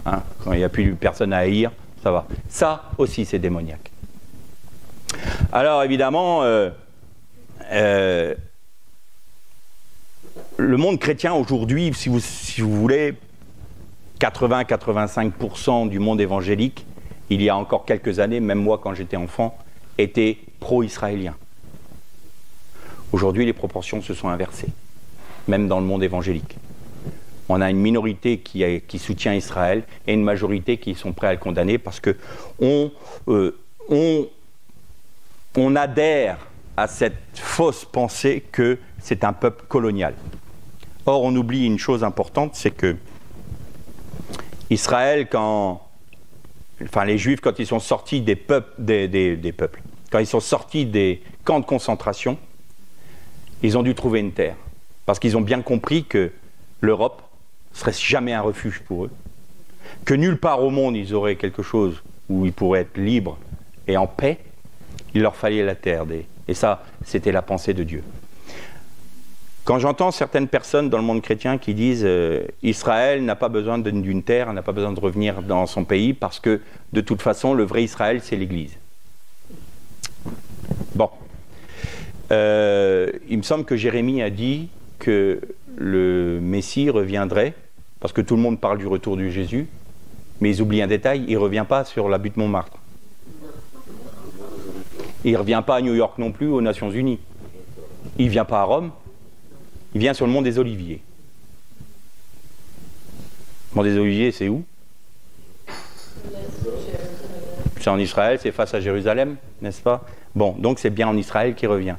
Hein, quand il n'y a plus personne à haïr, ça va. Ça aussi, c'est démoniaque. Alors évidemment, le monde chrétien aujourd'hui, si vous voulez, 80-85% du monde évangélique, il y a encore quelques années, même moi quand j'étais enfant, était pro-israélien. Aujourd'hui, les proportions se sont inversées, même dans le monde évangélique. On a une minorité qui soutient Israël et une majorité qui sont prêts à le condamner parce que on adhère à cette fausse pensée que c'est un peuple colonial. Or, on oublie une chose importante, c'est que Israël, les Juifs, quand ils sont sortis des peuples, quand ils sont sortis des camps de concentration, ils ont dû trouver une terre. Parce qu'ils ont bien compris que l'Europe ne serait jamais un refuge pour eux, que nulle part au monde ils auraient quelque chose où ils pourraient être libres et en paix. Il leur fallait la terre. Et ça, c'était la pensée de Dieu. Quand j'entends certaines personnes dans le monde chrétien qui disent Israël n'a pas besoin d'une terre, n'a pas besoin de revenir dans son pays parce que de toute façon, le vrai Israël, c'est l'Église. Bon. Il me semble que Jérémie a dit que le Messie reviendrait, parce que tout le monde parle du retour de Jésus, mais ils oublient un détail, il ne revient pas sur la butte Montmartre. Il ne revient pas à New York non plus, aux Nations Unies. Il ne vient pas à Rome, il vient sur le mont des Oliviers. Le mont des Oliviers, c'est où? C'est en Israël, c'est face à Jérusalem, n'est-ce pas? Bon, donc c'est bien en Israël qu'il revient.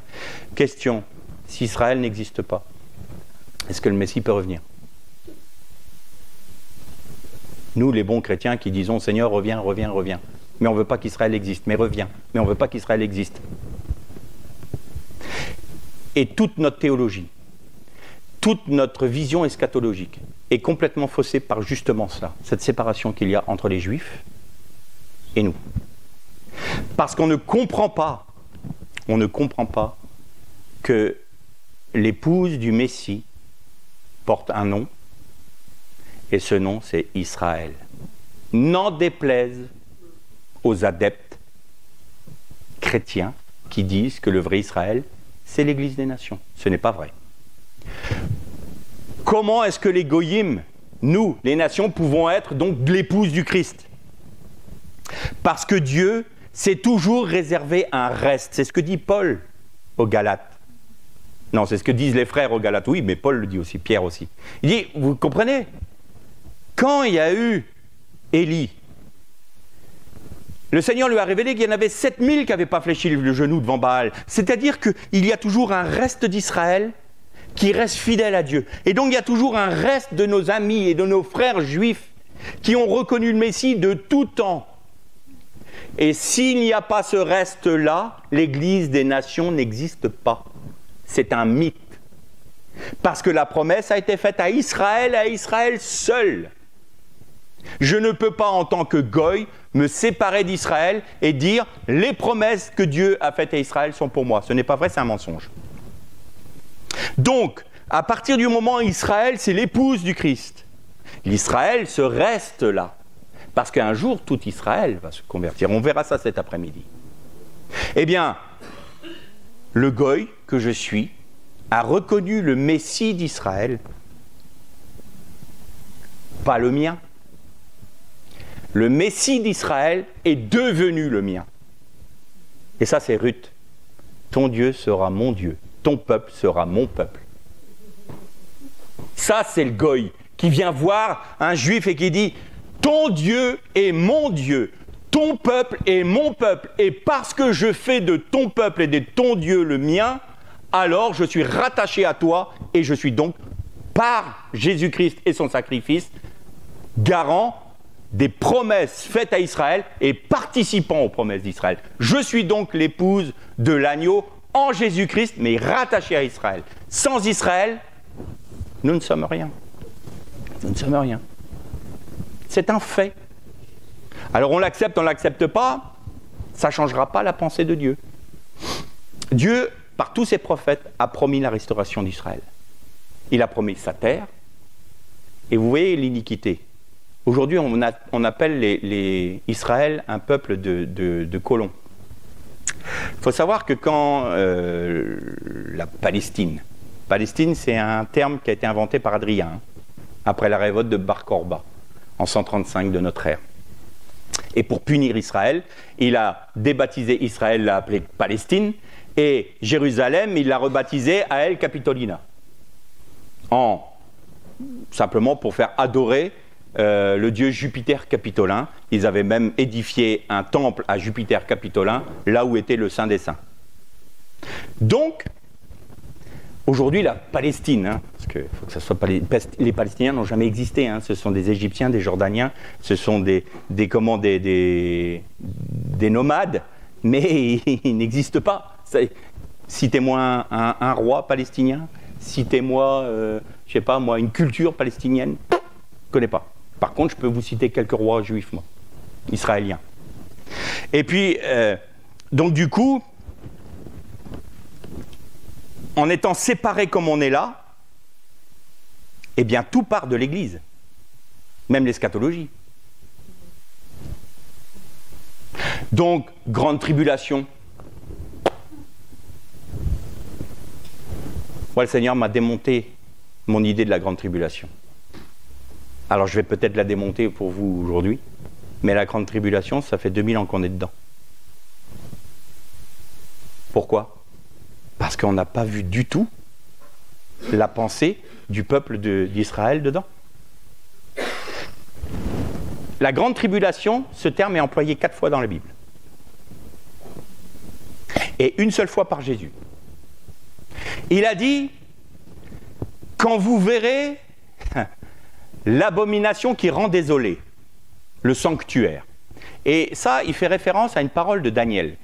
Question, si Israël n'existe pas, est-ce que le Messie peut revenir? Nous, les bons chrétiens qui disons, Seigneur, reviens, reviens, reviens. Mais on ne veut pas qu'Israël existe, mais reviens. Mais on ne veut pas qu'Israël existe. Et toute notre théologie, toute notre vision eschatologique est complètement faussée par justement cela, cette séparation qu'il y a entre les Juifs et nous. Parce qu'on ne comprend pas que l'épouse du Messie porte un nom, et ce nom c'est Israël. N'en déplaise aux adeptes chrétiens qui disent que le vrai Israël, c'est l'Église des nations. Ce n'est pas vrai. Comment est-ce que les goyim, nous, les nations, pouvons être donc l'épouse du Christ? Parce que Dieu s'est toujours réservé un reste. C'est ce que dit Paul aux Galates. Non, c'est ce que disent les frères aux Galates. Oui, mais Paul le dit aussi, Pierre aussi. Il dit, vous comprenez? Quand il y a eu Élie, le Seigneur lui a révélé qu'il y en avait 7000 qui n'avaient pas fléchi le genou devant Baal. C'est-à-dire qu'il y a toujours un reste d'Israël qui reste fidèle à Dieu. Et donc il y a toujours un reste de nos amis et de nos frères juifs qui ont reconnu le Messie de tout temps. Et s'il n'y a pas ce reste-là, l'Église des nations n'existe pas. C'est un mythe. Parce que la promesse a été faite à Israël seul. Je ne peux pas, en tant que goy, me séparer d'Israël et dire « les promesses que Dieu a faites à Israël sont pour moi ». Ce n'est pas vrai, c'est un mensonge. Donc, à partir du moment où Israël, c'est l'épouse du Christ, l'Israël se reste là. Parce qu'un jour, tout Israël va se convertir. On verra ça cet après-midi. Eh bien, le goy que je suis a reconnu le Messie d'Israël, pas le mien. Le Messie d'Israël est devenu le mien. Et ça, c'est Ruth. Ton Dieu sera mon Dieu. Ton peuple sera mon peuple. Ça, c'est le goy qui vient voir un juif et qui dit « Ton Dieu est mon Dieu. Ton peuple est mon peuple. Et parce que je fais de ton peuple et de ton Dieu le mien, alors je suis rattaché à toi et je suis donc, par Jésus-Christ et son sacrifice, garant des promesses faites à Israël et participant aux promesses d'Israël. Je suis donc l'épouse de l'agneau en Jésus-Christ, mais rattaché à Israël. Sans Israël, nous ne sommes rien. Nous ne sommes rien. C'est un fait. Alors on l'accepte, on ne l'accepte pas, ça ne changera pas la pensée de Dieu. Dieu, par tous ses prophètes, a promis la restauration d'Israël. Il a promis sa terre, et vous voyez l'iniquité. Aujourd'hui, on appelle les Israël un peuple de colons. Il faut savoir que quand la Palestine, c'est un terme qui a été inventé par Adrien, après la révolte de Bar Korba, en 135 de notre ère. Et pour punir Israël, il a débaptisé Israël, l'a appelé Palestine, et Jérusalem, il l'a rebaptisé Ael Capitolina. Simplement pour faire adorer le dieu Jupiter Capitolin. Ils avaient même édifié un temple à Jupiter Capitolin, là où était le Saint des Saints. Donc, aujourd'hui, la Palestine, hein, parce qu'il faut que ça soit les Palestiniens n'ont jamais existé, hein, ce sont des Égyptiens, des Jordaniens, ce sont des nomades, mais ils n'existent pas. Citez-moi un roi palestinien, citez-moi, je sais pas moi, une culture palestinienne, je ne connais pas. Par contre, je peux vous citer quelques rois juifs, moi, israéliens. Et puis, donc du coup, en étant séparés comme on est là, eh bien tout part de l'Église, même l'eschatologie. Donc, grande tribulation. Moi, le Seigneur m'a démonté mon idée de la grande tribulation. Alors, je vais peut-être la démonter pour vous aujourd'hui, mais la grande tribulation, ça fait 2000 ans qu'on est dedans. Pourquoi ? Parce qu'on n'a pas vu du tout la pensée du peuple d'Israël dedans. La grande tribulation, ce terme est employé 4 fois dans la Bible. Et une seule fois par Jésus. Il a dit, quand vous verrez l'abomination qui rend désolé, le sanctuaire. Et ça, il fait référence à une parole de Daniel.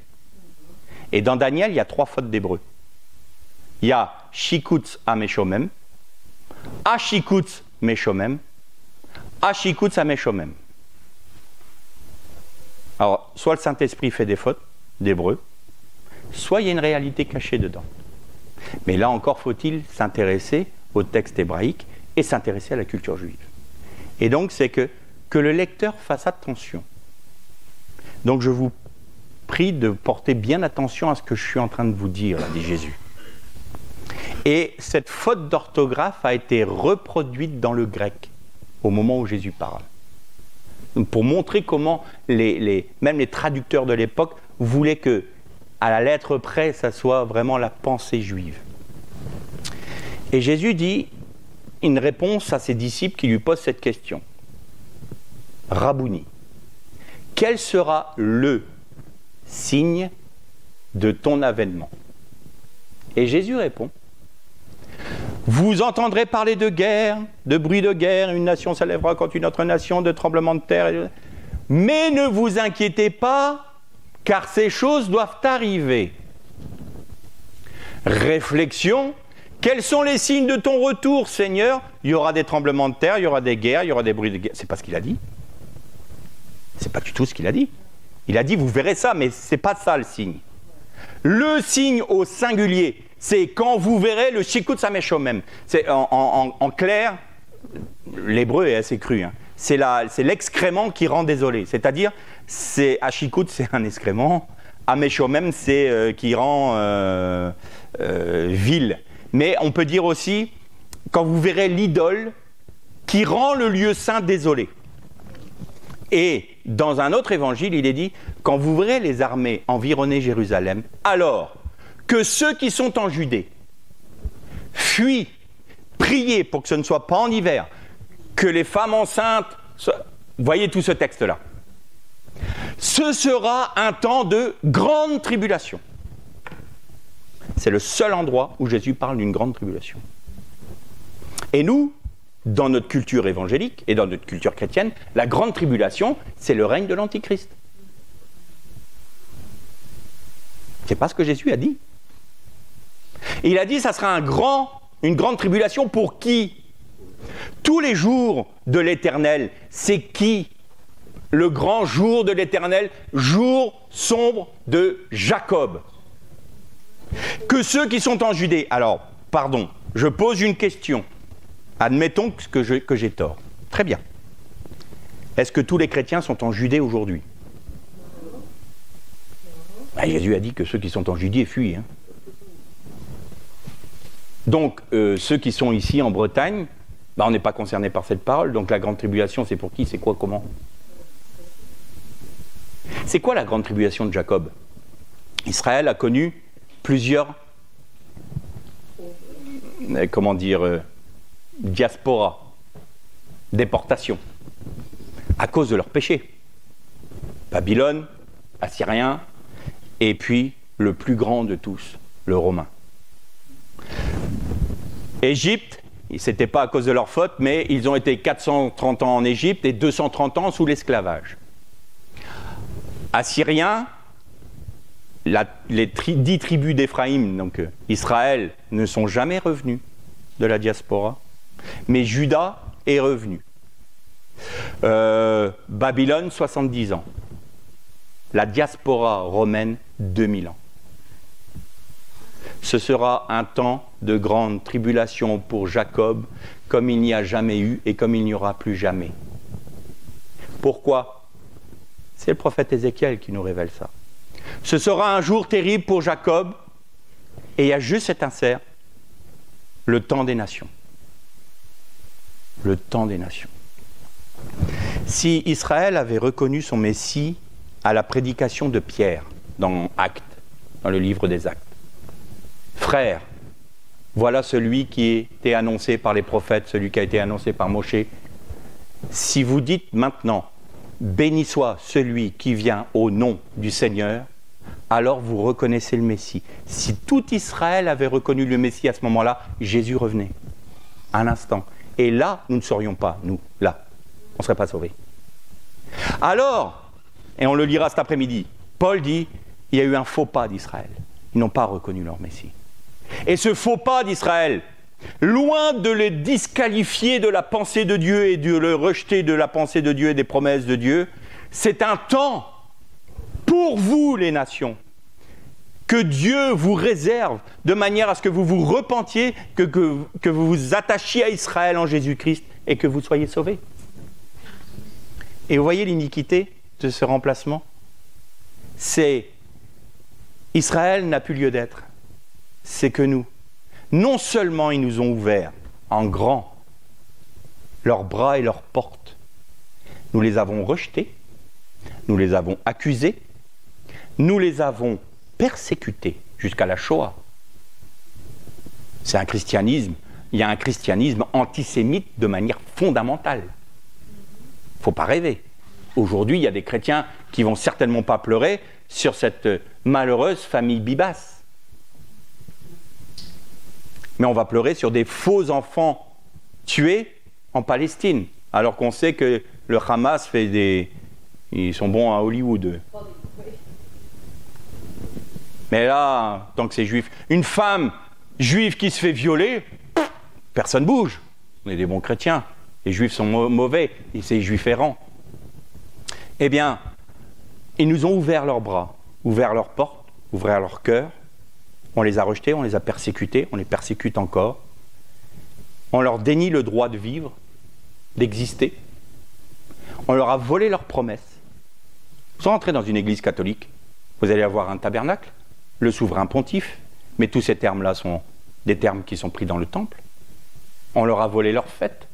Et dans Daniel, il y a 3 fautes d'hébreu. Il y a Shikutz Ameshomem, Ashikutz Meshomem, Ashikutz Ameshomem. Alors, soit le Saint-Esprit fait des fautes d'hébreu, soit il y a une réalité cachée dedans. Mais là encore, faut-il s'intéresser au texte hébraïque et s'intéresser à la culture juive. Et donc, c'est que le lecteur fasse attention. Donc, je vous prie de porter bien attention à ce que je suis en train de vous dire, là, dit Jésus. Et cette faute d'orthographe a été reproduite dans le grec au moment où Jésus parle. Pour montrer comment même les traducteurs de l'époque voulaient que, à la lettre près, ça soit vraiment la pensée juive. Et Jésus dit une réponse à ses disciples qui lui posent cette question. Rabouni, quel sera le signe de ton avènement? Et Jésus répond, vous entendrez parler de guerre, de bruit de guerre, une nation s'élèvera contre une autre nation, de tremblements de terre, mais ne vous inquiétez pas, car ces choses doivent arriver. Réflexion, quels sont les signes de ton retour, Seigneur? Il y aura des tremblements de terre, il y aura des guerres, il y aura des bruits de guerre. C'est pas ce qu'il a dit. C'est pas du tout ce qu'il a dit. Il a dit, vous verrez ça, mais c'est pas ça le signe. Le signe au singulier, c'est quand vous verrez le Shikutz Ameshomem. C'est en clair, l'hébreu est assez cru. Hein. C'est l'excrément qui rend désolé. C'est-à-dire, Ashikutz, c'est un excrément. Ameshomem, c'est qui rend vil. Mais on peut dire aussi, quand vous verrez l'idole qui rend le lieu saint désolé. Et dans un autre évangile, il est dit, quand vous verrez les armées environner Jérusalem, alors que ceux qui sont en Judée fuient, priez pour que ce ne soit pas en hiver, que les femmes enceintes... Voyez tout ce texte-là. Ce sera un temps de grande tribulation. C'est le seul endroit où Jésus parle d'une grande tribulation. Et nous, dans notre culture évangélique et dans notre culture chrétienne, la grande tribulation, c'est le règne de l'Antichrist. C'est pas ce que Jésus a dit. Il a dit que ça sera une grande tribulation pour qui? Tous les jours de l'Éternel, c'est qui? Le grand jour de l'Éternel, jour sombre de Jacob. Que ceux qui sont en Judée... Alors, pardon, je pose une question. Admettons que j'ai tort. Très bien. Est-ce que tous les chrétiens sont en Judée aujourd'hui? Jésus a dit que ceux qui sont en Judée fuient. Hein. Donc, ceux qui sont ici en Bretagne, on n'est pas concernés par cette parole. Donc la grande tribulation, c'est pour qui? C'est quoi? Comment? C'est quoi la grande tribulation de Jacob? Israël a connu plusieurs... diaspora, déportation, à cause de leurs péchés. Babylone, Assyriens, et puis le plus grand de tous, le romain. Égypte, ce n'était pas à cause de leur faute, mais ils ont été 430 ans en Égypte et 230 ans sous l'esclavage. Assyriens, les 10 tribus d'Éphraïm, donc Israël, ne sont jamais revenus de la diaspora, mais Juda est revenu. Babylone, 70 ans. La diaspora romaine, 2000 ans. Ce sera un temps de grande tribulation pour Jacob, comme il n'y a jamais eu et comme il n'y aura plus jamais. Pourquoi? C'est le prophète Ézéchiel qui nous révèle ça. Ce sera un jour terrible pour Jacob, et il y a juste cet insert, le temps des nations. Le temps des nations. Si Israël avait reconnu son Messie à la prédication de Pierre, dans Actes, dans le livre des Actes, frère, voilà celui qui a été annoncé par les prophètes, celui qui a été annoncé par Moshé. Si vous dites maintenant, béni soit celui qui vient au nom du Seigneur, alors vous reconnaissez le Messie. Si tout Israël avait reconnu le Messie à ce moment-là, Jésus revenait. Un instant. Et là, nous ne serions pas, nous, là. On ne serait pas sauvés. Alors, et on le lira cet après-midi, Paul dit, il y a eu un faux pas d'Israël. Ils n'ont pas reconnu leur Messie. Et ce faux pas d'Israël, loin de les disqualifier de la pensée de Dieu et de le rejeter de la pensée de Dieu et des promesses de Dieu, c'est un temps pour vous, les nations, que Dieu vous réserve de manière à ce que vous vous repentiez, que vous vous attachiez à Israël en Jésus-Christ et que vous soyez sauvés. Et vous voyez l'iniquité de ce remplacement? C'est Israël n'a plus lieu d'être. C'est que nous, non seulement ils nous ont ouvert en grand leurs bras et leurs portes, nous les avons rejetés, nous les avons accusés, nous les avons persécutés jusqu'à la Shoah. C'est un christianisme, il y a un christianisme antisémite de manière fondamentale. Il ne faut pas rêver. Aujourd'hui, il y a des chrétiens qui ne vont certainement pas pleurer sur cette malheureuse famille Bibas. Mais on va pleurer sur des faux enfants tués en Palestine, alors qu'on sait que le Hamas fait des... Ils sont bons à Hollywood. Mais là, tant que c'est juif, une femme juive qui se fait violer, personne ne bouge. On est des bons chrétiens. Les juifs sont mauvais, et c'est les juifs errants. Eh bien, ils nous ont ouvert leurs bras, ouvert leurs portes, ouvert leur cœur. On les a rejetés, on les a persécutés, on les persécute encore. On leur dénie le droit de vivre, d'exister. On leur a volé leurs promesses. Vous entrez dans une église catholique, vous allez avoir un tabernacle, le souverain pontife, mais tous ces termes-là sont des termes qui sont pris dans le temple. On leur a volé leurs fêtes.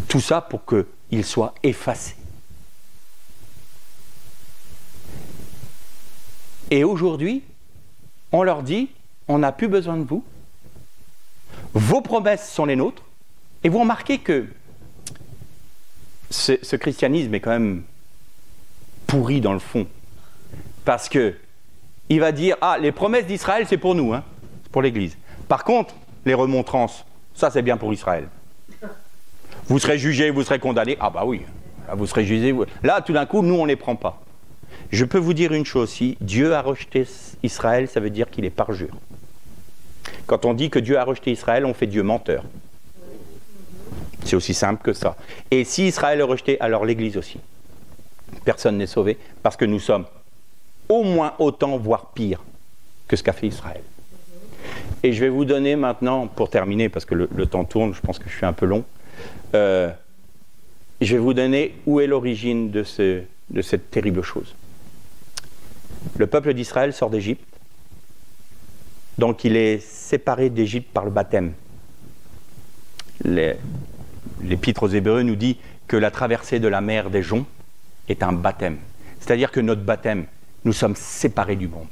Tout ça pour qu'ils soient effacés. Et aujourd'hui, on leur dit, on n'a plus besoin de vous. Vos promesses sont les nôtres. Et vous remarquez que ce christianisme est quand même pourri dans le fond. Parce que il va dire, ah, les promesses d'Israël, c'est pour nous, hein, c'est pour l'Église. Par contre, les remontrances, ça c'est bien pour Israël. Vous serez jugés, vous serez condamnés. Ah bah oui, là, vous serez jugés. Là, tout d'un coup, nous, on ne les prend pas. Je peux vous dire une chose, si Dieu a rejeté Israël, ça veut dire qu'il est parjure. Quand on dit que Dieu a rejeté Israël, on fait Dieu menteur. C'est aussi simple que ça. Et si Israël est rejeté, alors l'Église aussi. Personne n'est sauvé, parce que nous sommes au moins autant, voire pire, que ce qu'a fait Israël. Et je vais vous donner maintenant, pour terminer, parce que le temps tourne, je pense que je suis un peu long, je vais vous donner où est l'origine de cette terrible chose. Le peuple d'Israël sort d'Égypte, donc il est séparé d'Égypte par le baptême. L'Épître aux Hébreux nous dit que la traversée de la mer des joncs est un baptême. C'est-à-dire que notre baptême, nous sommes séparés du monde.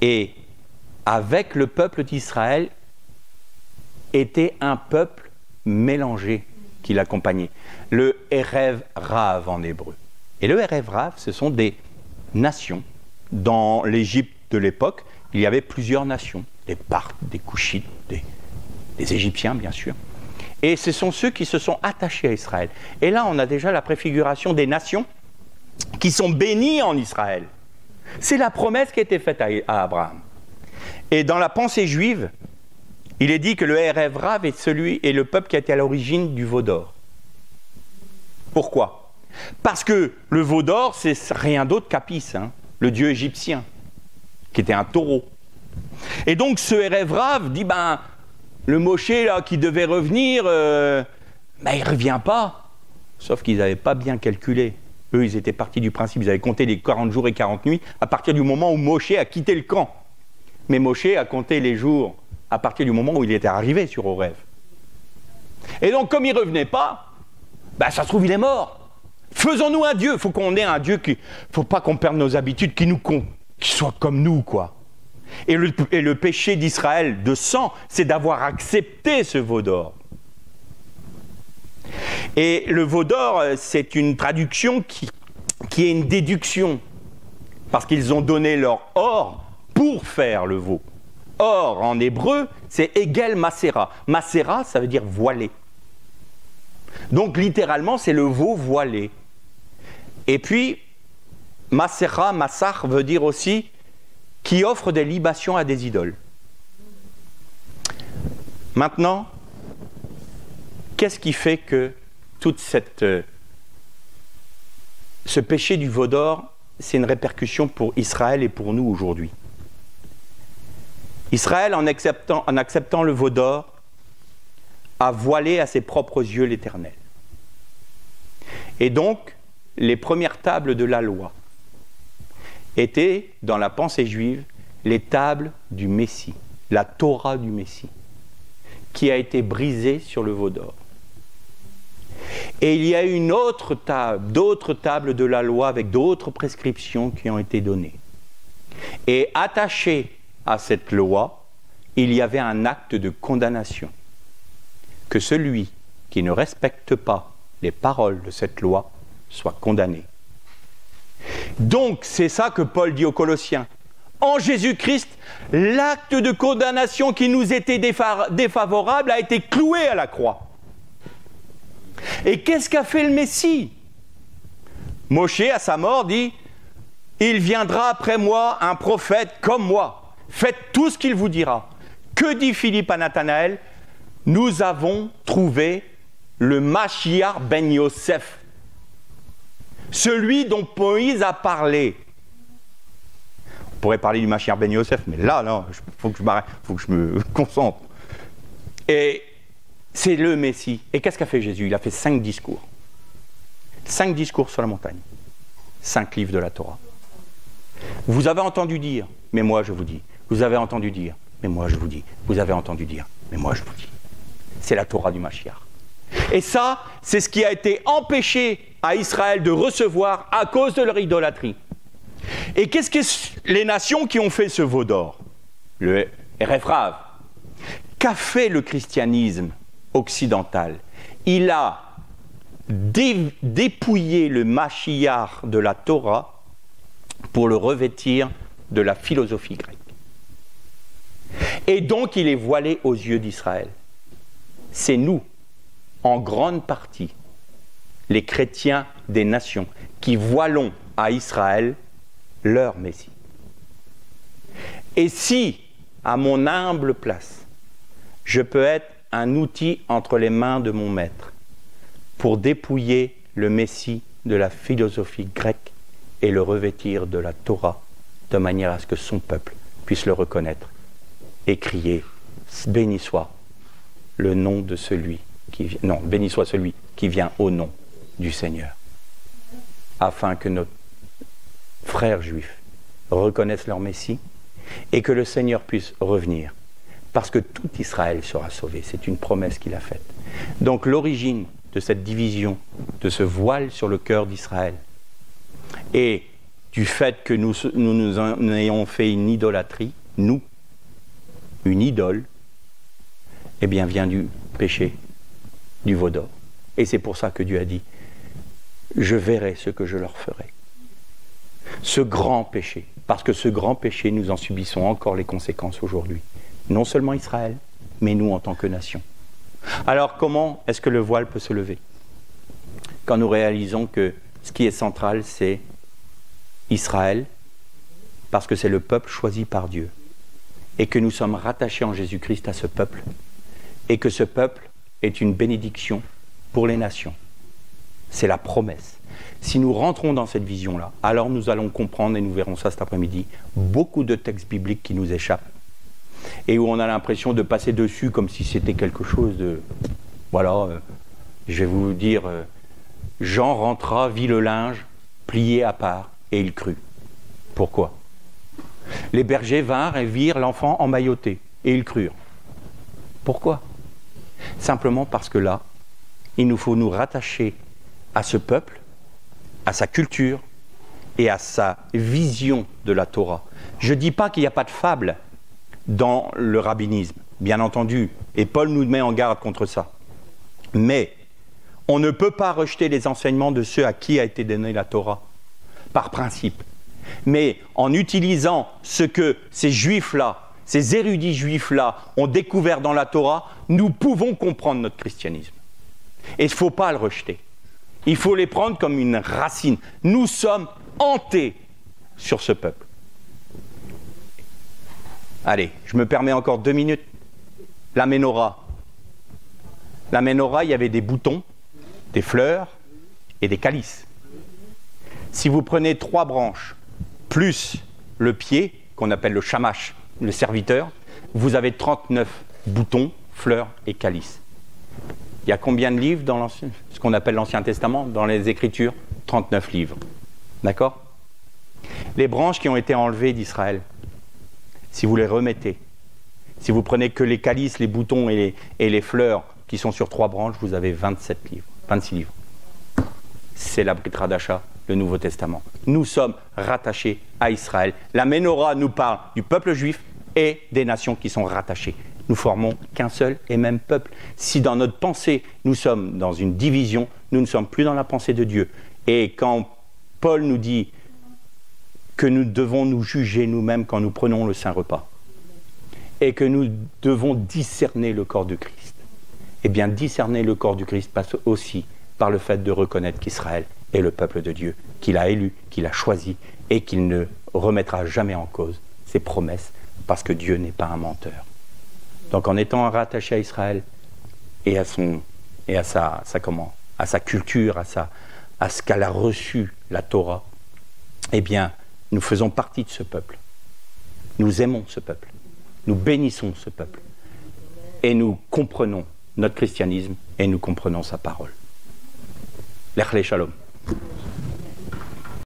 Et avec le peuple d'Israël était un peuple mélangé qui l'accompagnait. Le Erev Rav en hébreu. Et le Erev Rav, ce sont des nations dans l'Égypte de l'époque, il y avait plusieurs nations, des Parthes, des Couchites, des Égyptiens bien sûr. Et ce sont ceux qui se sont attachés à Israël. Et là, on a déjà la préfiguration des nations qui sont bénies en Israël. C'est la promesse qui a été faite à Abraham. Et dans la pensée juive, il est dit que le Erev Rav est le peuple qui a été à l'origine du veau d'or. Pourquoi? Parce que le veau d'or, c'est rien d'autre qu'Apis, le dieu égyptien, qui était un taureau. Et donc ce Erev Rav dit, le Moshe là, qui devait revenir, il ne revient pas. Sauf qu'ils n'avaient pas bien calculé. Eux, ils étaient partis du principe, ils avaient compté les 40 jours et 40 nuits à partir du moment où Moshe a quitté le camp. Mais Moshe a compté les jours à partir du moment où il était arrivé sur Horeb. Et donc, comme il ne revenait pas, ça se trouve, il est mort. Faisons-nous un Dieu. Il faut qu'on ait un Dieu qui... Il ne faut pas qu'on perde nos habitudes, qui soit comme nous, quoi. Et le péché d'Israël de sang, c'est d'avoir accepté ce veau d'or. Et le veau d'or, c'est une traduction qui est une déduction. Parce qu'ils ont donné leur or pour faire le veau. Or, en hébreu, c'est Egel Masera. Masera, ça veut dire voilé. Donc, littéralement, c'est le veau voilé. Et puis, Masera, Massar, veut dire aussi qui offre des libations à des idoles. Maintenant, qu'est-ce qui fait que toute ce péché du veau d'or, c'est une répercussion pour Israël et pour nous aujourd'hui? Israël, en acceptant le veau d'or, a voilé à ses propres yeux l'Éternel. Et donc, les premières tables de la loi étaient, dans la pensée juive, les tables du Messie, la Torah du Messie, qui a été brisée sur le veau d'or. Et il y a une autre table, d'autres tables de la loi avec d'autres prescriptions qui ont été données. Et attachées à cette loi, il y avait un acte de condamnation. Que celui qui ne respecte pas les paroles de cette loi soit condamné. Donc, c'est ça que Paul dit aux Colossiens. En Jésus-Christ, l'acte de condamnation qui nous était défavorable a été cloué à la croix. Et qu'est-ce qu'a fait le Messie? Moshe, à sa mort, dit « Il viendra après moi un prophète comme moi. Faites tout ce qu'il vous dira. » Que dit Philippe à Nathanaël? Nous avons trouvé le Mashiach ben Yosef, celui dont Moïse a parlé. On pourrait parler du Mashiach ben Yosef, mais là, non, il faut que je m'arrête, il faut que je me concentre. Et c'est le Messie. Et qu'est-ce qu'a fait Jésus? Il a fait 5 discours. 5 discours sur la montagne. 5 livres de la Torah. Vous avez entendu dire, mais moi je vous dis. Vous avez entendu dire, mais moi je vous dis. Vous avez entendu dire, mais moi je vous dis. C'est la Torah du Mashiach. Et ça, c'est ce qui a été empêché à Israël de recevoir à cause de leur idolâtrie. Et qu'est-ce que les nations qui ont fait ce veau d'or? Le Erev Rav. Qu'a fait le christianisme occidental? Il a dépouillé le Mashiach de la Torah pour le revêtir de la philosophie grecque. Et donc il est voilé aux yeux d'Israël. C'est nous, en grande partie, les chrétiens des nations, qui voilons à Israël leur Messie. Et si, à mon humble place, je peux être un outil entre les mains de mon maître pour dépouiller le Messie de la philosophie grecque et le revêtir de la Torah, de manière à ce que son peuple puisse le reconnaître et crier « Béni soit le nom de celui qui vient, non, béni soit celui qui vient au nom du Seigneur », afin que nos frères juifs reconnaissent leur Messie et que le Seigneur puisse revenir, parce que tout Israël sera sauvé. C'est une promesse qu'il a faite. Donc l'origine de cette division, de ce voile sur le cœur d'Israël, et du fait que nous ayons fait une idolâtrie, nous, une idole, eh bien vient du péché du veau d'or. Et c'est pour ça que Dieu a dit « Je verrai ce que je leur ferai ». Ce grand péché Parce que ce grand péché, nous en subissons encore les conséquences aujourd'hui. Non seulement Israël, mais nous en tant que nation. Alors comment est-ce que le voile peut se lever? Quand nous réalisons que ce qui est central, c'est Israël, parce que c'est le peuple choisi par Dieu, et que nous sommes rattachés en Jésus-Christ à ce peuple, et que ce peuple est une bénédiction pour les nations. C'est la promesse. Si nous rentrons dans cette vision-là, alors nous allons comprendre, et nous verrons ça cet après-midi, beaucoup de textes bibliques qui nous échappent, et où on a l'impression de passer dessus comme si c'était quelque chose de... Voilà, je vais vous dire, Jean rentra, vit le linge, plié à part, et il crut. Pourquoi? Les bergers vinrent et virent l'enfant emmailloté, et ils crurent. Pourquoi? Simplement parce que là, il nous faut nous rattacher à ce peuple, à sa culture et à sa vision de la Torah. Je ne dis pas qu'il n'y a pas de fable dans le rabbinisme, bien entendu, et Paul nous met en garde contre ça. Mais on ne peut pas rejeter les enseignements de ceux à qui a été donnée la Torah, par principe. Mais en utilisant ce que ces juifs-là, ces érudits juifs-là ont découvert dans la Torah, nous pouvons comprendre notre christianisme. Et il ne faut pas le rejeter. Il faut les prendre comme une racine. Nous sommes hantés sur ce peuple. Allez, je me permets encore 2 minutes. La menorah. La menorah, il y avait des boutons, des fleurs et des calices. Si vous prenez 3 branches, plus le pied, qu'on appelle le shamash, le serviteur, vous avez 39 boutons, fleurs et calices. Il y a combien de livres dans ce qu'on appelle l'Ancien Testament, dans les Écritures? 39 livres. D'accord? Les branches qui ont été enlevées d'Israël, si vous les remettez, si vous prenez que les calices, les boutons et les fleurs qui sont sur 3 branches, vous avez 26 livres. C'est la Brit Hadasha, le Nouveau Testament. Nous sommes rattachés à Israël. La Ménorah nous parle du peuple juif et des nations qui sont rattachées. Nous formons qu'un seul et même peuple. Si dans notre pensée, nous sommes dans une division, nous ne sommes plus dans la pensée de Dieu. Et quand Paul nous dit que nous devons nous juger nous-mêmes quand nous prenons le Saint-Repas, et que nous devons discerner le corps de Christ, eh bien discerner le corps du Christ passe aussi par le fait de reconnaître qu'Israël est le peuple de Dieu, qu'il a élu, qu'il a choisi, et qu'il ne remettra jamais en cause ses promesses, parce que Dieu n'est pas un menteur. Donc en étant rattaché à Israël et à sa culture, à ce qu'elle a reçu, la Torah, eh bien, nous faisons partie de ce peuple. Nous aimons ce peuple. Nous bénissons ce peuple. Et nous comprenons notre christianisme et nous comprenons sa parole. L'Echle Shalom.